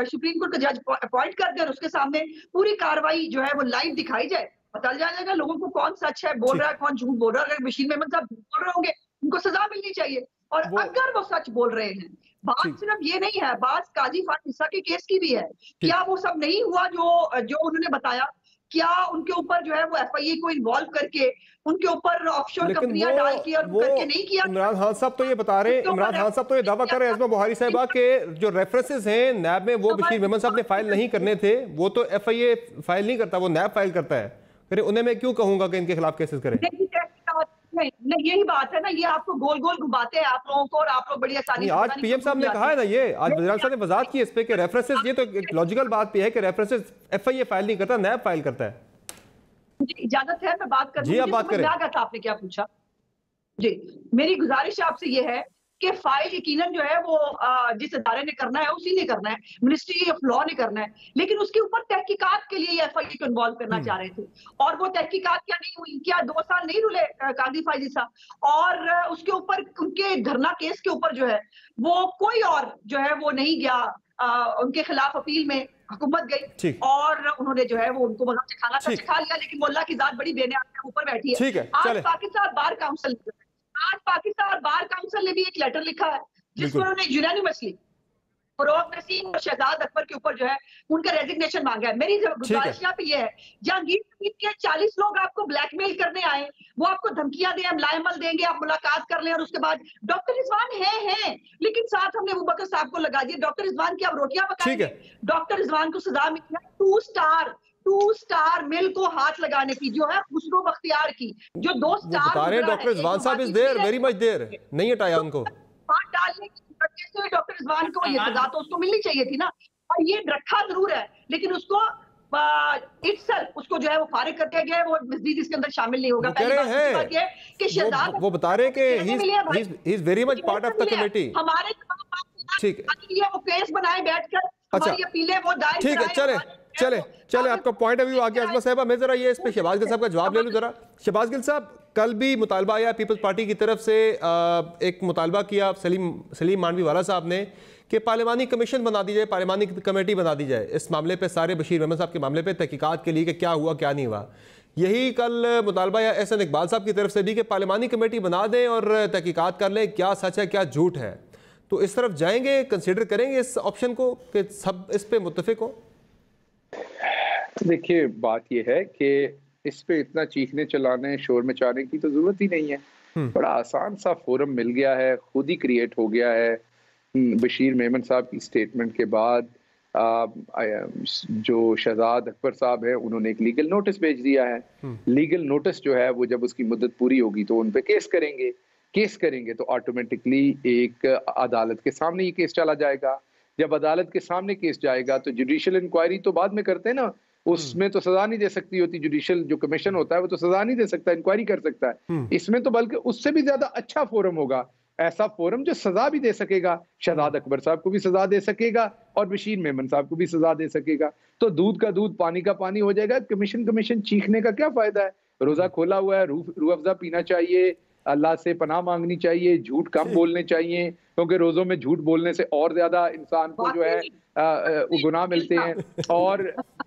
सुप्रीम कोर्ट का जज अपॉइंट कर दे और उसके सामने पूरी कार्रवाई जो है वो लाइव दिखाई जाए, पता चल जाएगा लोगों को कौन सच है बोल रहा है, कौन झूठ बोल रहा है। अगर बशीर मेमन साहब झूठ बोल रहे होंगे उनको सजा मिलनी चाहिए, और अगर वो सच बोल रहे हैं, बात सिर्फ ये नहीं है, बात काजी फातिसा के केस की भी है। क्या वो सब नहीं हुआ जो उन्होंने बताया? क्या उनके ऊपर जो है वो एफआईए को इन्वॉल्व करके उनके ऊपर ऑफशोर कंपनियां डाल के और करके नहीं किया? इमरान खान साहब तो ये बता रहे हैं, इमरान खान साहब तो ये दावा कर रहे हैं अज़मा बुहारी साहिबा के जो रेफरेंसेस हैं नैब में वो बशीर मेमन साहब ने फाइल नहीं करने थे, वो तो एफआईए फाइल नहीं करता, वो नैब फाइल करता है। फिर उन्हें मैं क्यों कहूंगा कि इनके खिलाफ केसेस करें? नहीं, यही बात है ना, ये आपको गोल गोल घुमाते हैं आप लोगों को, और आप लोग बड़ी आसानी से आज पीएम साहब ने कहा है ना, ये आज वज़ीर साहब ने वजाहत की इस पे कि रेफरेंसेस, ये तो एक लॉजिकल बात भी है कि रेफरेंसेस एफआईए फाइल नहीं करता, नैब फाइल करता है। इजाजत है मैं बात करूं? जी आप बात करें। आपने क्या पूछा? जी, मेरी गुजारिश आपसे ये है कि फाइल यकीनन जो है वो जिस अदारे ने करना है उसी ने करना है, मिनिस्ट्री ऑफ लॉ ने करना है, लेकिन उसके ऊपर तहकीकात के लिए एफआईए को इन्वॉल्व करना चाह रहे थे, और वो तहकीकात क्या नहीं हुई? क्या 2 साल नहीं रुले काजी फातिसा? और उसके ऊपर उनके धरना केस के ऊपर जो है वो कोई और जो है वो नहीं गया, उनके खिलाफ अपील में हुकूमत गई और उन्होंने जो है वो उनको मजाक सिखाना था, सिखा लिया, लेकिन वो अल्लाह की जात बड़ी बेनियाज ऊपर बैठी है। आज पाकिस्तान बार काउंसिल ने भी एक लेटर लिखा है जिसमें उन्होंने यूनानिमसली फरोग नसीम और शहजाद अकबर के ऊपर जो है उनका रेजिग्नेशन मांगा है। मेरी गुजारिश यहाँ पे ये है, जहांगीर के 40 लोग आपको ब्लैकमेल करने आए, वो आपको धमकियां दें, हम लाएमल देंगे, आप मुलाकात कर लें, और उसके बाद डॉक्टर रिजवान है लेकिन साथ हमने अबू बकर साहब को लगा दिया। डॉक्टर रिजवान की आप रोटियां पकाएंगे? डॉक्टर रिजवान को सजा मिली 2 स्टार मिल को हाथ लगाने की, जो है खुसरो बख्तियार की, जो 2 स्टार बता रहे हैं डॉक्टर रिजवान साहब is there, very much there, नहीं हटाया उनको हाथ डालने की डॉक्टर रिजवान को ये सजा तो उसको मिलनी चाहिए थी ना। और ये रखा जरूर है लेकिन उसको उसको जो है वो फारिग कर दिया गया है, वो मज़ीद इसके अंदर शामिल नहीं होगा। पहली बात ये कि शहजाद वो बता रहे हैं कि he is very much part of the committee. हमारे ठीक है, वो केस बनाए बैठकर हमारी अपीलें वो दायर, ठीक है, चले आपका पॉइंट अभी आ गया। अज़मा साहिबा मैं जरा ये इस पे शहबाज गिल साहब का जवाब ले लूं जरा। शहबाज गिल साहब, कल भी मुतालबा आया पीपल्स पार्टी की तरफ से, एक मुतालबा किया सलीम मांडवी वाला साहब ने कि पार्लिमानी कमीशन बना दी जाए, पार्लिमानी कमेटी बना दी जाए इस मामले पे, सारे बशीर मेमन साहब के मामले पे तहकीकात के लिए कि क्या हुआ क्या नहीं हुआ। यही कल मुतालबा या एहसन इकबाल साहब की तरफ से भी कि पार्लिमानी कमेटी बना दें और तहकीकात कर लें क्या सच है क्या झूठ है। तो इस तरफ जाएंगे, कंसिडर करेंगे इस ऑप्शन को कि सब इस पे मुत्तफिक हो? देखिए बात यह है कि इस पे इतना चीखने चलाने शोर मचाने की तो जरूरत ही नहीं है। बड़ा आसान सा फोरम मिल गया है, खुद ही क्रिएट हो गया है। बशीर मेमन साहब की स्टेटमेंट के बाद जो शहजाद अकबर साहब है उन्होंने एक लीगल नोटिस भेज दिया है। लीगल नोटिस जो है वो जब उसकी मुद्दत पूरी होगी तो उन पे केस करेंगे तो ऑटोमेटिकली एक अदालत के सामने ये केस चला जाएगा। जब अदालत के सामने केस जाएगा तो जुडिशियल इंक्वायरी तो बाद में करते हैं ना, उसमें तो सजा नहीं दे सकती होती, जुडिशियल जो कमीशन होता है वो तो सजा नहीं दे सकता, इंक्वायरी कर सकता है। इसमें तो बल्कि उससे भी ज्यादा अच्छा फोरम होगा, ऐसा फोरम जो सजा भी दे सकेगा, शहजाद अकबर साहब को भी सजा दे सकेगा और बशीर मेमन साहब को भी सजा दे सकेगा। तो दूध का दूध पानी का पानी हो जाएगा। कमीशन चीखने का क्या फायदा है? रोजा खोला हुआ है, रूह अफ़ज़ा पीना चाहिए, अल्लाह से पनाह मांगनी चाहिए, झूठ कम बोलने चाहिए, क्योंकि रोजों में झूठ बोलने से और ज्यादा इंसान को जो है गुनाह मिलते हैं।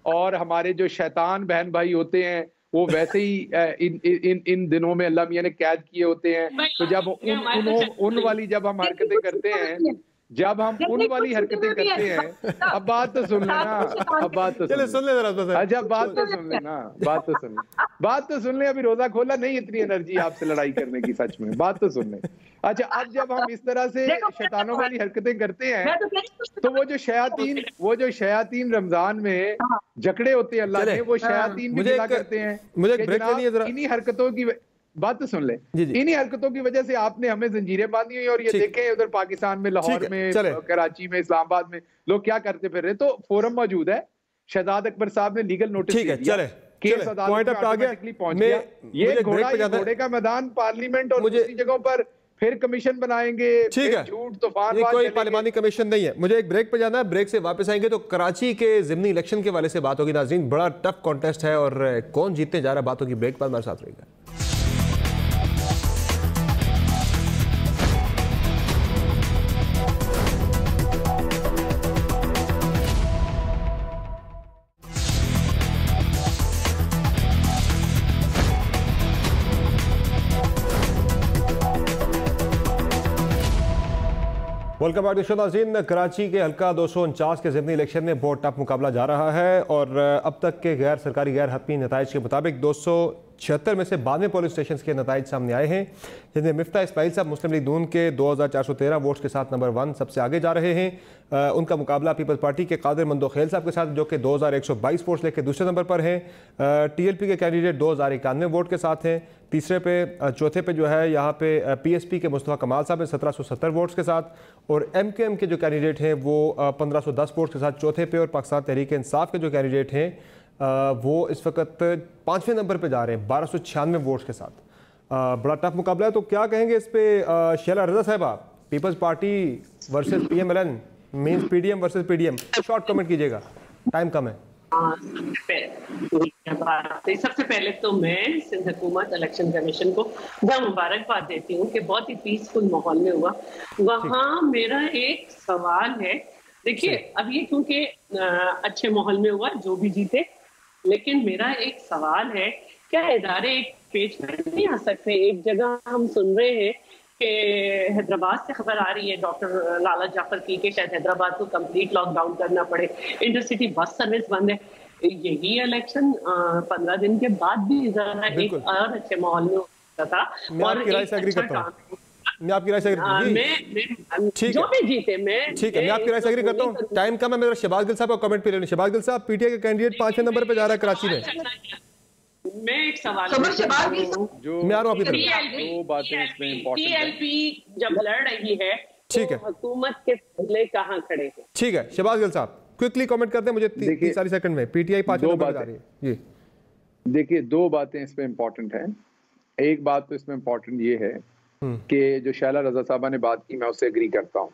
और हमारे जो शैतान बहन भाई होते हैं वो वैसे ही इन दिनों में अल्लाह मियां ने कैद किए होते हैं। तो जब उन वाली जब हम हरकतें करते हैं, अब बात तो सुन लेना, बात तो सुन ले। अभी रोजा खोला नहीं, इतनी एनर्जी आपसे लड़ाई करने की, सच में बात तो सुन ले। अच्छा, अब जब हम इस तरह से शैतानों वाली हरकतें करते हैं तो वो जो शयातीन रमजान में जकड़े होते हैं अल्लाह ने, वो शयातीन भी मिला करते हैं। मुझे एक ब्रेक लेनी है जरा। इन्हीं हरकतों की बात तो सुन ले, इन्हीं हरकतों की वजह से आपने हमें जंजीरें बांधी हुई। और ये देखें उधर पाकिस्तान में, लाहौर में, कराची में, इस्लामाबाद में लोग क्या करते फिर रहे। तो फोरम मौजूद है, शहजाद अकबर साहब ने लीगल नोटिस दिया, केस अदालत में ऑटोमेटिकली पहुंच गया। ये घोड़े का मैदान पार्लियामेंट और दूसरी जगहों पर फिर कमीशन बनाएंगे, ठीक है, झूठ तूफान, ये कोई पार्लिमानी कमीशन नहीं है। मुझे एक ब्रेक पे जाना है, ब्रेक से वापस आएंगे तो कराची के ज़िमनी इलेक्शन के वाले से बात होगी। नाज़रीन, बड़ा टफ कॉन्टेस्ट है और कौन जीतने जा रहा है बात होगी। ब्रेक बाद हमारे साथ रहेगा। वेलकम बैक टू नाज़रीन। कराची के हल्का 249 के ज़िमनी इलेक्शन में बहुत टफ मुकाबला जा रहा है और अब तक के गैर सरकारी गैर हतमी नताइज के मुताबिक 276 में से 92 पोलिंग स्टेशन के नताइज सामने आए हैं, जिनमें मिफ्ता इस्माइल साहब मुस्लिम लीग नून के 2413 वोट्स के साथ नंबर 1 सबसे आगे जा रहे हैं। उनका मुकाबला पीपल्स पार्टी के कादिर मंदोखेल साहब के साथ, जो कि 2122 वोट्स लेकर दूसरे नंबर पर हैं। TLP के कैंडिडेट 2091 वोट के साथ हैं। चौथे पे जो है यहाँ पे PSP के मुस्तफ़ा कमाल साहब हैं 1770 वोट्स के साथ, और MKM के जो कैंडिडेट हैं वो 1510 वोट्स के साथ चौथे पे, और पाकिस्तान तहरीक इंसाफ के जो कैंडिडेट हैं वो इस वक्त 5वें नंबर पे जा रहे हैं 1296 वोट्स के साथ। बड़ा टफ मुकाबला है, तो क्या कहेंगे इस पे शैला रज़ा साहिबा? People's party versus PMLN, means PDM versus PDM, short comment कीजिएगा, टाइम कम है। सबसे पहले तो मैं सिंध हुकूमत इलेक्शन कमीशन को मुबारकबाद देती हूँ कि बहुत ही पीसफुल माहौल में हुआ। वहाँ मेरा एक सवाल है, देखिए अब ये क्योंकि अच्छे माहौल में हुआ, जो भी जीते, लेकिन मेरा एक सवाल है, क्या इदारे एक पेज पर नहीं आ सकते? एक जगह हम सुन रहे हैं कि हैदराबाद से खबर आ रही है डॉक्टर लाला जाफर की कि शायद हैदराबाद को कंप्लीट लॉकडाउन करना पड़े, इंटरसिटी बस सर्विस बंद है। यही इलेक्शन 15 दिन के बाद भी जरा एक और अच्छे माहौल में होता था। और मैं आपकी राय से एग्री करता हूँ, जो भी जीते, ठीक है, मैं आपकी राय से एग्री करता हूँ। टाइम कम है, मेरा शहबाज गिल साहब का कमेंट पे ले लें। शहबाज गिल साहब, PTI के कैंडिडेट 5वें नंबर पे जा रहा है कराची में। मैं एक सवाल मैं आ रहा हूँ आपकी तरफ। दो बातें इसमें इंपॉर्टेंट है। TLP जब लड़ रही है, ठीक है, हुकूमत के पहले कहाँ खड़े हैं? ठीक है, शहबाज गिल साहब क्विकली कमेंट करते हैं मुझे 30 सेकंड में। PTI 5वें नंबर पे जा रही है जी। देखिए, दो बातें इसमें इंपॉर्टेंट हैं। एक बात तो इसमें इंपॉर्टेंट ये है कि जो शैला रज़ा साहबा ने बात की, मैं उससे एग्री करता हूँ।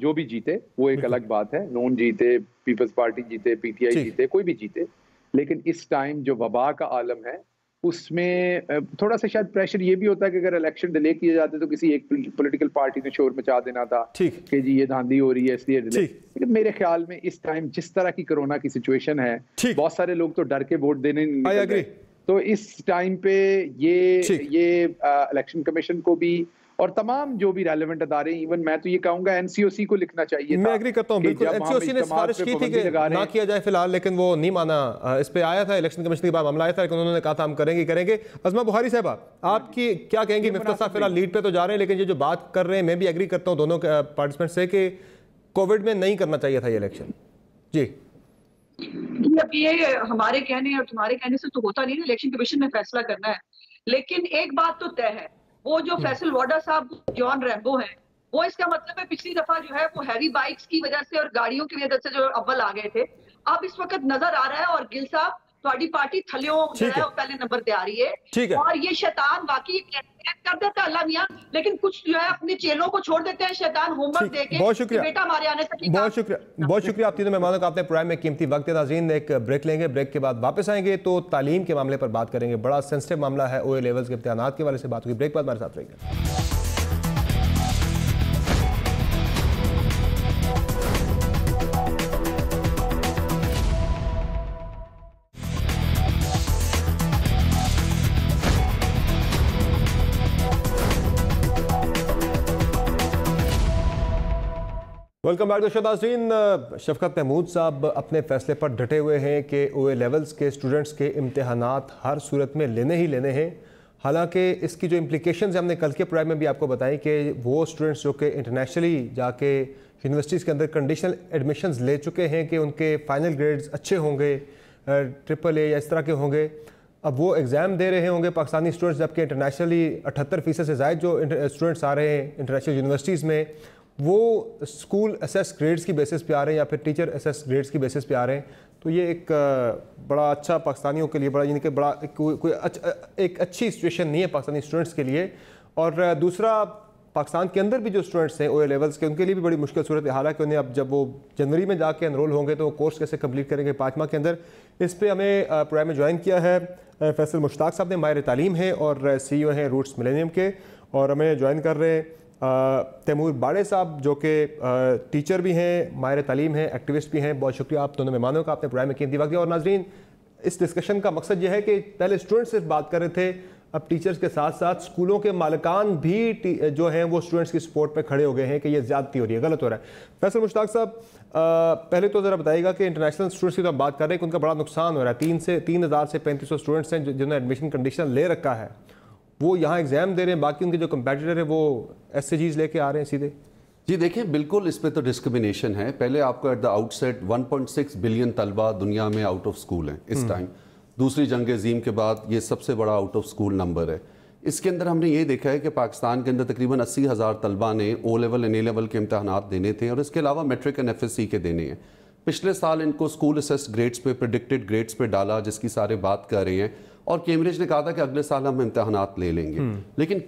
जो भी जीते वो एक अलग बात है, नून जीते, पीपल्स पार्टी जीते, PTI जीते, कोई भी जीते, लेकिन इस टाइम जो वबा का आलम है उसमें थोड़ा सा शायद प्रेशर ये भी होता है कि अगर इलेक्शन डिले किए जाते तो किसी एक पॉलिटिकल पार्टी ने शोर मचा देना था कि जी ये धांधली हो रही है इसलिए डिले। लेकिन मेरे ख्याल में इस टाइम जिस तरह की कोरोना की सिचुएशन है, बहुत सारे लोग तो डर के वोट देने नहीं निकल रहे, तो इस टाइम पे ये इलेक्शन कमीशन को भी और तमाम जो भी रेलेवेंट अदारे, इवन मैं तो ये कहूंगा NCOC को लिखना चाहिए। मैं एग्री करता हूं, बिल्कुल। NCOC ने सिफारिश की थी कि ना किया जाए फिलहाल, लेकिन वो नहीं माना। इस पे आया था इलेक्शन कमीशन के बाद मामला आया था, लेकिन उन्होंने कहा था हम करेंगे। अज़मा बुखारी साहबा, आपकी क्या कहेंगी? मिफ्ता साहब फिलहाल लीड पे तो जा रहे हैं, लेकिन ये जो बात कर रहे हैं, मैं भी एग्री करता हूँ दोनों पार्टिसिपेंट से कि कोविड में नहीं करना चाहिए था ये इलेक्शन। जी, अब ये हमारे कहने और तुम्हारे कहने से तो होता नहीं ना, इलेक्शन कमीशन ने फैसला करना है। लेकिन एक बात तो तय है, वो जो फैसल वाडा साहब जॉन रैम्बो हैं, वो इसका मतलब है पिछली दफा जो है वो हैवी बाइक्स की वजह से और गाड़ियों की वजह से जो अव्वल आ गए थे, अब इस वक्त नजर आ रहा है। और गिल साहब, तुम्हारी पार्टी थलियों जो है वो पहले नंबर पे आ रही है, और ये शैतान वाकई कर देता है अल्लाह मियां, लेकिन कुछ जो है अपने चेलों को छोड़ देते हैं शैतान होमवर्क देके। बहुत शुक्रिया, बेटा हमारे आने तक बहुत शुक्रिया आप तीनों मेहमानों का, आपने प्रोग्राम में कीमती वक्त है। नाज़रीन, एक ब्रेक लेंगे, ब्रेक के बाद वापस आएंगे तो तालीम के मामले पर बात करेंगे। बड़ा सेंसिटिव मामला है, OA लेवल्स के इम्तिहानात के वाले से बात होगी। ब्रेक बाद हमारे साथ रहेंगे। वेलकम बैक टू नाज़रीन। शफकत महमूद साहब अपने फैसले पर डटे हुए हैं कि OA लेवल्स के स्टूडेंट्स के इम्तिहानात हर सूरत में लेने ही लेने हैं। हालांकि इसकी जो इम्प्लिकेशंस हमने कल के प्रोग्राम में भी आपको बताई कि वो स्टूडेंट्स जो कि इंटरनेशनली जाके यूनिवर्सिटीज़ के अंदर कंडीशनल एडमिशन्स ले चुके हैं कि उनके फाइनल ग्रेड्स अच्छे होंगे, AAA या इस तरह के होंगे, अब वो एग्ज़ाम दे रहे होंगे पाकिस्तानी स्टूडेंट्स, जबकि इंटरनेशनली 78% से ज़ायद जो स्टूडेंट्स आ रहे हैं इंटरनेशनल यूनिवर्सिटीज़ में, वो स्कूल असेस ग्रेड्स की बेसिस पे आ रहे हैं या फिर टीचर असेस ग्रेड्स की बेसिस पे आ रहे हैं। तो ये एक बड़ा अच्छा पाकिस्तानियों के लिए बड़ा, यानी कि बड़ा एक अच्छी सिचुएशन नहीं है पाकिस्तानी स्टूडेंट्स के लिए। और दूसरा, पाकिस्तान के अंदर भी जो स्टूडेंट्स हैं OA लेवल्स के, उनके लिए भी बड़ी मुश्किल सूरत हाल है कि उन्हें अब जब वो जनवरी में जाके एनरोल होंगे तो वो कोर्स कैसे कंप्लीट करेंगे 5 माह के अंदर। इस पर हमें प्रोग्राम में ज्वाइन किया है फैसल मुश्ताक साहब ने, माहिर तालीम है और CEO हैं रूट्स मिलेनियम के, और हमें ज्वाइन कर रहे हैं तैमूर बाड़े साहब जो कि टीचर भी हैं, माहिर तालीम हैं, एक्टिविस्ट भी हैं। बहुत शुक्रिया आप दोनों मेहमानों का, आपने प्रोग्राम में कीमती वक्त दिया। और नाज़रीन, इस डिस्कशन का मकसद यह है कि पहले स्टूडेंट सिर्फ बात कर रहे थे, अब टीचर्स के साथ साथ स्कूलों के मालिकान भी जो हैं वो स्टूडेंट्स की सपोर्ट पे खड़े हो गए हैं कि ये ज़्यादती हो रही है, गलत हो रहा है। फैसल मुश्ताक साहब, पहले तो ज़रा बताइएगा कि इंटरनेशनल स्टूडेंट्स की तो हम बात कर रहे हैं कि उनका बड़ा नुकसान हो रहा है। 3,000 से 3,500 स्टूडेंट्स हैं जिन्होंने एडमिशन कंडीशन ले रखा है, वो यहाँ एग्जाम दे रहे हैं, बाकी उनके जो कंपेटिटर है वो SCGs लेके आ रहे हैं सीधे। जी देखिए, बिल्कुल इस पे तो डिस्क्रिमिनेशन है। पहले आपको एट द आउटसेट 1.6 बिलियन तलबा दुनिया में आउट ऑफ स्कूल हैं इस टाइम। दूसरी जंग अजीम के बाद ये सबसे बड़ा आउट ऑफ स्कूल नंबर है। इसके अंदर हमने ये देखा है कि पाकिस्तान के अंदर तकरीबन 80,000 तलबा ने O level and A level के इम्तहानात देने थे और इसके अलावा मैट्रिक एंड FSC के देने हैं। पिछले साल इनको स्कूल असेस्ड ग्रेड्स पे, प्रेडिक्टेड ग्रेड्स पे डाला, जिसकी सारे बात कर रहे हैं, और कैम्ब्रिज ने कहा था कि अगले साल हम इम्तहानात ले लेंगे। लेकिन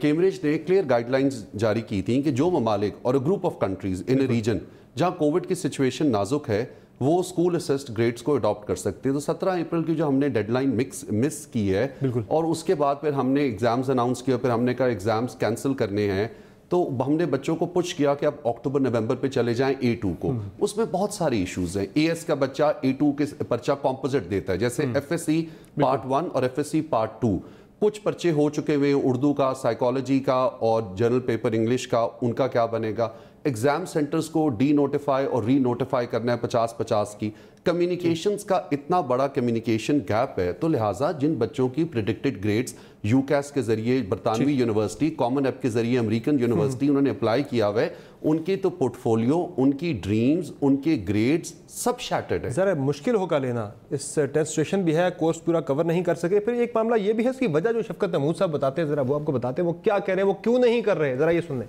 कैम्ब्रिज ने क्लियर गाइडलाइंस जारी की थी कि जो ममालिक और group of countries in a region जहाँ कोविड की सिचुएशन नाजुक है वो स्कूल असेस्ड ग्रेड्स को अडॉप्ट कर सकते हैं। तो 17 अप्रैल की जो हमने डेडलाइन मिस की है और उसके बाद फिर हमने एग्जाम्स अनाउंस किया, फिर हमने कहा एग्जाम्स कैंसिल करने हैं, तो हमने बच्चों को पुश किया कि आप अक्टूबर नवंबर पे चले जाएं A2 को। उसमें बहुत सारे इश्यूज हैं। AS का बच्चा A2 के पर्चा कॉम्पोजिट देता है, जैसे FSC पार्ट 1 और FSC पार्ट 2। कुछ पर्चे हो चुके हुए हैं उर्दू का, साइकोलॉजी का और जनरल पेपर इंग्लिश का, उनका क्या बनेगा। एग्जाम सेंटर्स को डी नोटिफाई और री नोटिफाई करना है 50-50 की। कम्युनिकेशंस का इतना बड़ा कम्युनिकेशन गैप है, तो लिहाजा जिन बच्चों की प्रेडिक्टेड ग्रेड्स यूकैस के जरिए बरतानवी यूनिवर्सिटी, कॉमन ऐप के जरिए अमेरिकन यूनिवर्सिटी उन्होंने अप्लाई किया हुआ है, उनके तो पोर्टफोलियो, उनकी ड्रीम्स, उनके ग्रेड्स सब शैटर्ड है। ज़रा मुश्किल होगा लेना, इस टेस्ट सेशन भी है, कोर्स पूरा कवर नहीं कर सके। फिर एक मामला ये भी है, इसकी वजह जो शफकत महमूद साहब बताते हैं, ज़रा वो आपको बताते हैं वो क्या कह रहे हैं, वो क्यों नहीं कर रहे, ज़रा ये सुन लें।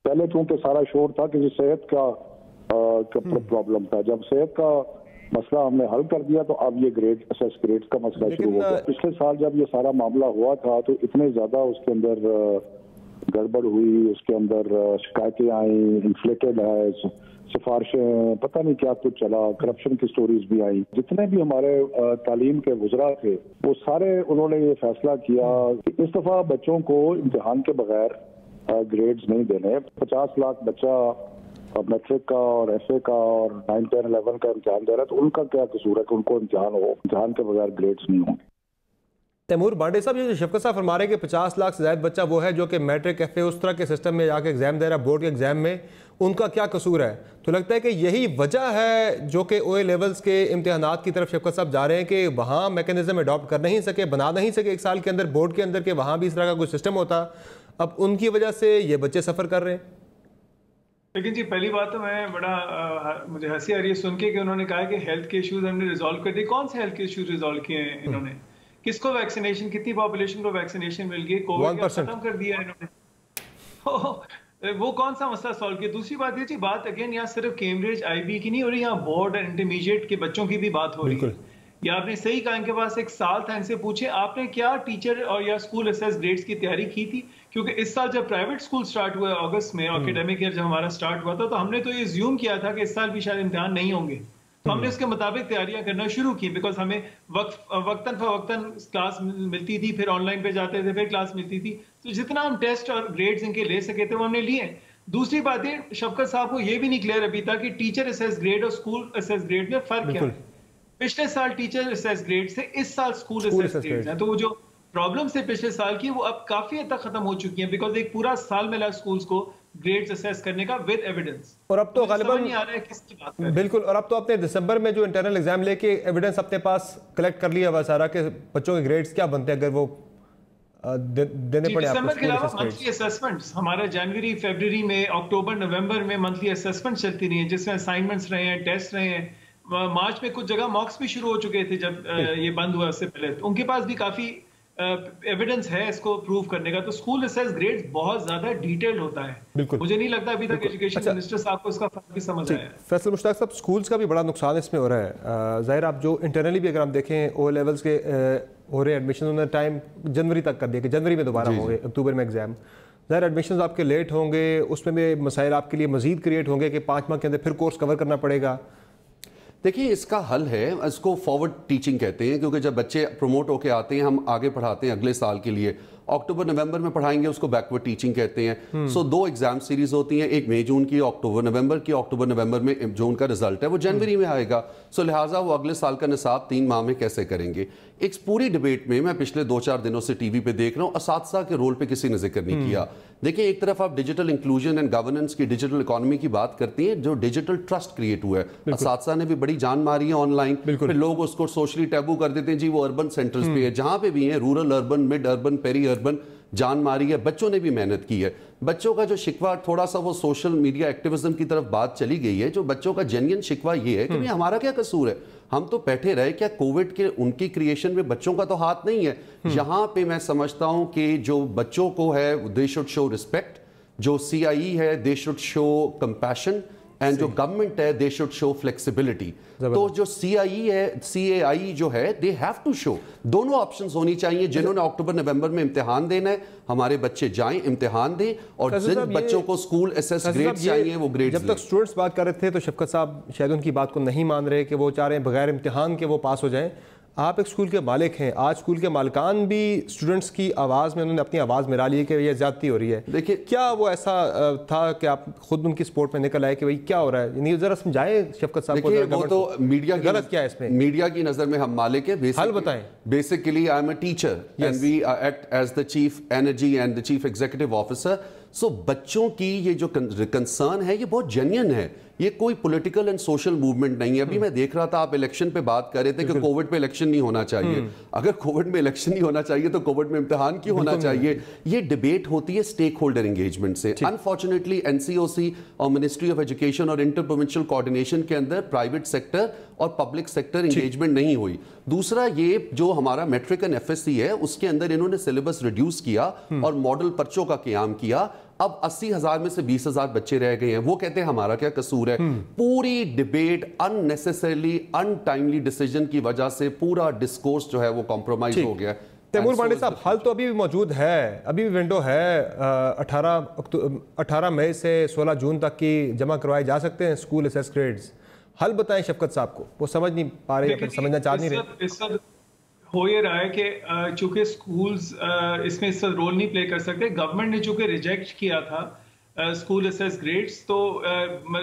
पहले क्योंकि सारा शोर था कि सेहत का प्रॉब्लम था, जब सेहत का मसला हमने हल कर दिया तो अब ये ग्रेड असेस ग्रेड्स का मसला शुरू हो गया। पिछले साल जब ये सारा मामला हुआ था तो इतने ज्यादा उसके अंदर गड़बड़ हुई, उसके अंदर शिकायतें आई, इन्फ्लेटेड है, सिफारिशें, पता नहीं क्या कुछ चला, करप्शन की स्टोरीज भी आई। जितने भी हमारे तालीम के वुज़रा थे वो सारे उन्होंने ये फैसला किया कि इस दफा बच्चों को इम्तिहान के बगैर ग्रेड्स नहीं देने। 50 लाख बच्चा मैट्रिक का और FA का और 9, 10, 11 का इम्तिहान दे रहा है, तो उनका क्या कसूर है कि उनको इम्तिहान के बगैर ग्रेड्स नहीं होंगे। तैमूर बांडे साहब, ये शफकत साहब फरमा रहे हैं कि 50 लाख से ज़्यादा बच्चा वो है जो कि मैट्रिक FA उस तरह के सिस्टम में जाके एग्जाम दे रहा है, बोर्ड के एग्जाम में, उनका क्या कसूर है? तो लगता है कि यही वजह है जो कि OA लेवल्स के इम्तिहानात की तरफ शफकत साहब जा रहे हैं कि वहाँ मैकेनिज्म अडॉप्ट कर नहीं सके, बना नहीं सके एक साल के अंदर बोर्ड के अंदर, के वहाँ भी इस तरह का कोई सिस्टम होता, अब उनकी वजह से ये बच्चे सफ़र कर रहे हैं। लेकिन जी पहली बात तो मैं मुझे हंसी आ रही है सुन के कि उन्होंने कहा कि हेल्थ के इश्यूज हमने रिजॉल्व कर दिए। कौन से हेल्थ के इश्यूज रिजॉल्व किए हैं इन्होंने? किसको वैक्सीनेशन, कितनी पॉपुलेशन को वैक्सीनेशन मिल गई? कोविड खत्म कर दिया इन्होंने। वो कौन सा मसला सॉल्व किया? दूसरी बात ये जी, बात अगेन यहाँ सिर्फ कैम्ब्रिज IB की नहीं हो रही, यहाँ बोर्ड और इंटरमीडिएट के बच्चों की भी बात हो रही है। या आपने सही कहा, इनके पास एक साल था, इनसे पूछे आपने क्या टीचर और या स्कूल असेस ग्रेड्स की तैयारी की थी? क्योंकि इस साल जब प्राइवेट स्कूल स्टार्ट हुआ अगस्त में, एकेडमिक ईयर जब हमारा स्टार्ट हुआ था, तो हमने तो ये ज्यूम किया था कि इस साल भी शायद इम्तिहान नहीं होंगे, तो हमने उसके मुताबिक तैयारियां करना शुरू की। बिकॉज हमें वक्तन फवक्तन क्लास मिलती थी, फिर ऑनलाइन पे जाते थे, फिर क्लास मिलती थी, तो जितना हम टेस्ट और ग्रेड्स इनके ले सके थे वो हमने लिए। दूसरी बात है, शफकत साहब को ये भी नहीं क्लियर अभी तक कि टीचर असेस ग्रेड और स्कूल असेस ग्रेड में फर्क क्या है। पिछले साल टीचर असेस ग्रेड से इस साल स्कूल असेस ग्रेड है, तो वो जो प्रॉब्लम से पिछले साल की वो अब काफी हद तक खत्म हो चुकी है। बिकॉज एक पूरा साल मिला स्कूल्स को ग्रेड्स असेस करने का विद एविडेंस, और अब तो गालिबन नहीं आ रहा है किसकी बात कर। बिल्कुल, और अब तो अपने दिसंबर में जो इंटरनल एग्जाम लेके एविडेंस अपने पास कलेक्ट कर लिया हुआ सारा के बच्चों के ग्रेड्स क्या बनते हैं अगर वो देने पड़े। दिसंबर के अलावा मंथली असेसमेंट्स हमारे जनवरी फरवरी में, अक्टूबर नवंबर में मंथली असेसमेंट चलती रही है, जिसमें असाइनमेंट्स रहे हैं, टेस्ट रहे हैं। मार्च में कुछ जगह मॉक्स भी शुरू हो चुके थे जब ये बंद हुआ उससे पहले, तो उनके पास भी काफी एविडेंस है इसको प्रूव करने का। तो स्कूल असेस ग्रेड्स बहुत ज्यादा डिटेल्ड होता है। बिल्कुल, मुझे नहीं लगता अभी तक एजुकेशन मिनिस्टर साहब को इसका फर्क भी समझ आया है। फैसल मुश्ताक साहब, स्कूल्स का भी बड़ा नुकसान इसमें हो रहा है। जाहिर आप जो इंटरनली भी अगर हम देखें O लेवल्स के हो रहे एडमिशन, उन्होंने टाइम जनवरी तक कर दिया कि जनवरी में दोबारा होंगे, अक्टूबर में एग्जाम। ज़ाहिर एडमिशन आपके लेट होंगे, उसमें भी मसाइल आपके लिए मजीद क्रिएट होंगे कि 5 माह के अंदर फिर कोर्स कवर करना पड़ेगा। देखिए, इसका हल है, इसको फॉरवर्ड टीचिंग कहते हैं, क्योंकि जब बच्चे प्रमोट होकर आते हैं हम आगे पढ़ाते हैं अगले साल के लिए, अक्टूबर नवंबर में पढ़ाएंगे उसको बैकवर्ड टीचिंग कहते हैं। सो 2 एग्जाम सीरीज होती हैं, एक मई जून की, अक्टूबर नवंबर की। अक्टूबर नवंबर में जो उनका रिजल्ट है वो जनवरी में आएगा। सो लिहाजा वो अगले साल का निसाब 3 माह में कैसे करेंगे। इस पूरी डिबेट में मैं पिछले 2-4 दिनों से टीवी पे देख रहा हूँ, असातिज़ा के रोल पे किसी ने जिक्र नहीं किया। देखिए, एक तरफ आप डिजिटल इंक्लूजन एंड गवर्नेंस की, डिजिटल इकोनॉमी की बात करती हैं, जो डिजिटल ट्रस्ट क्रिएट हुआ है, असातिज़ा ने भी बड़ी जान मारी है ऑनलाइन। फिर लोग उसको सोशली टैबू कर देते हैं, जी वो अर्बन सेंटर्स पे है, जहां पे भी है, rural, urban, mid urban, peri urban, जान मारी है। बच्चों ने भी मेहनत की है। बच्चों का जो शिकवा थोड़ा सा वो सोशल मीडिया एक्टिविज्म की तरफ बात चली गई है, जो बच्चों का जेन्युइन शिकवा ये है कि भाई हमारा क्या कसूर है, हम तो बैठे रहे, क्या कोविड के उनकी क्रिएशन में बच्चों का तो हाथ नहीं है। यहां पे मैं समझता हूं कि जो बच्चों को है दे शुड शो रिस्पेक्ट, जो CIE है they should show compassion, and जो गवर्नमेंट है दे शुड शो फ्लेक्सिबिलिटी। तो जो CIE है, CAI जो है, दे हैव टू शो, दोनों ऑप्शंस होनी चाहिए। जिन्होंने अक्टूबर नवंबर में इम्तिहान देना है, हमारे बच्चे जाएं, इम्तिहान दें, और जिन बच्चों को स्कूल एसएस ग्रेड चाहिए वो ग्रेड। जब तक स्टूडेंट्स बात कर रहे थे तो शफकत साहब शायद उनकी बात को नहीं मान रहे कि वो चाह रहे हैं बगैर इम्तिहान के वो पास हो जाएं। आप एक स्कूल के मालिक हैं, आज स्कूल के मालिकान भी स्टूडेंट्स की आवाज़ में उन्होंने अपनी आवाज़ मिला ली है कि ये ज्यादती हो रही है। देखिए, क्या वो ऐसा था कि आप खुद उनकी सपोर्ट में निकल आए कि भाई क्या हो रहा है, जरा समझाएं शफकत साहब को। वो तो मीडिया गलत क्या है इसमें, मीडिया की नजर में हम मालिक है, हल बताएं। Basically I am a teacher and we act as the chief energy and the chief executive officer. So बच्चों की ये जो कंसर्न है ये बहुत जेन्युइन है, ये कोई पॉलिटिकल एंड सोशल मूवमेंट नहीं है। अभी मैं देख रहा था, आप इलेक्शन पे बात कर रहे थे कि कोविड पे इलेक्शन नहीं होना चाहिए। अगर कोविड में इलेक्शन नहीं होना चाहिए तो कोविड में इम्तिहान क्यों होना चाहिए? ये डिबेट होती है स्टेक होल्डर एंगेजमेंट से। अनफॉर्चुनेटली NCOC और मिनिस्ट्री ऑफ एजुकेशन और इंटर प्रोविंशियल कोऑर्डिनेशन के अंदर प्राइवेट सेक्टर और पब्लिक सेक्टर एंगेजमेंट नहीं हुई। दूसरा, ये जो हमारा मैट्रिक एंड FSC है उसके अंदर इन्होंने सिलेबस रिड्यूस किया और मॉडल पर्चों का क़याम किया। अब 80,000 में से 20,000 बच्चे रह गए हैं। वो कहते हैं हमारा क्या कसूर है। पूरी डिबेट अननेसेसरली अनटाइमली डिसीजन की वजह से पूरा डिस्कोर्स जो है वो कॉम्प्रोमाइज हो गया। तैमूर पांडे साहब, हल तो अभी भी मौजूद है, अभी भी विंडो है। 18 मई से 16 जून तक की जमा करवाए जा सकते हैं स्कूल एसेस ग्रेड्स। हल बताएं शफकत साहब को, वो समझ नहीं पा रहे, समझना चाह नहीं रहे। इस वक्त हो ये रहा है कि चूंकि स्कूल्स इसमें इस वक्त रोल नहीं प्ले कर सकते, गवर्नमेंट ने चूंकि रिजेक्ट किया था स्कूल एसेस ग्रेड्स, तो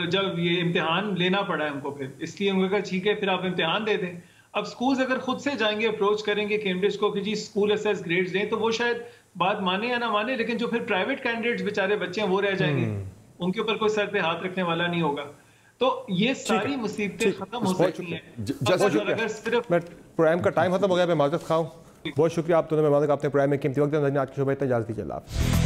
जब ये इम्तिहान लेना पड़ा है हमको, फिर इसलिए उन्होंने कहा ठीक है फिर आप इम्तिहान दे दें। अब स्कूल्स अगर खुद से जाएंगे, अप्रोच करेंगे कैम्ब्रिज को कि जी स्कूल एसेस ग्रेड्स दें, तो वो शायद बात माने या ना माने, लेकिन जो फिर प्राइवेट कैंडिडेट्स बेचारे बच्चे हैं वो रह जाएंगे, उनके ऊपर कोई सर पे हाथ रखने वाला नहीं होगा। तो ये सारी मुसीबतें खत्म हो सकती हैं अगर सिर्फ। प्रोग्राम का टाइम खत्म हो गया, मैं माजरत खाऊं। बहुत शुक्रिया आप दोनों मेहमानों का, आपने प्रोग्राम में कीमती वक्त दिया। आज की शो में इतना इजाजत दीजिए।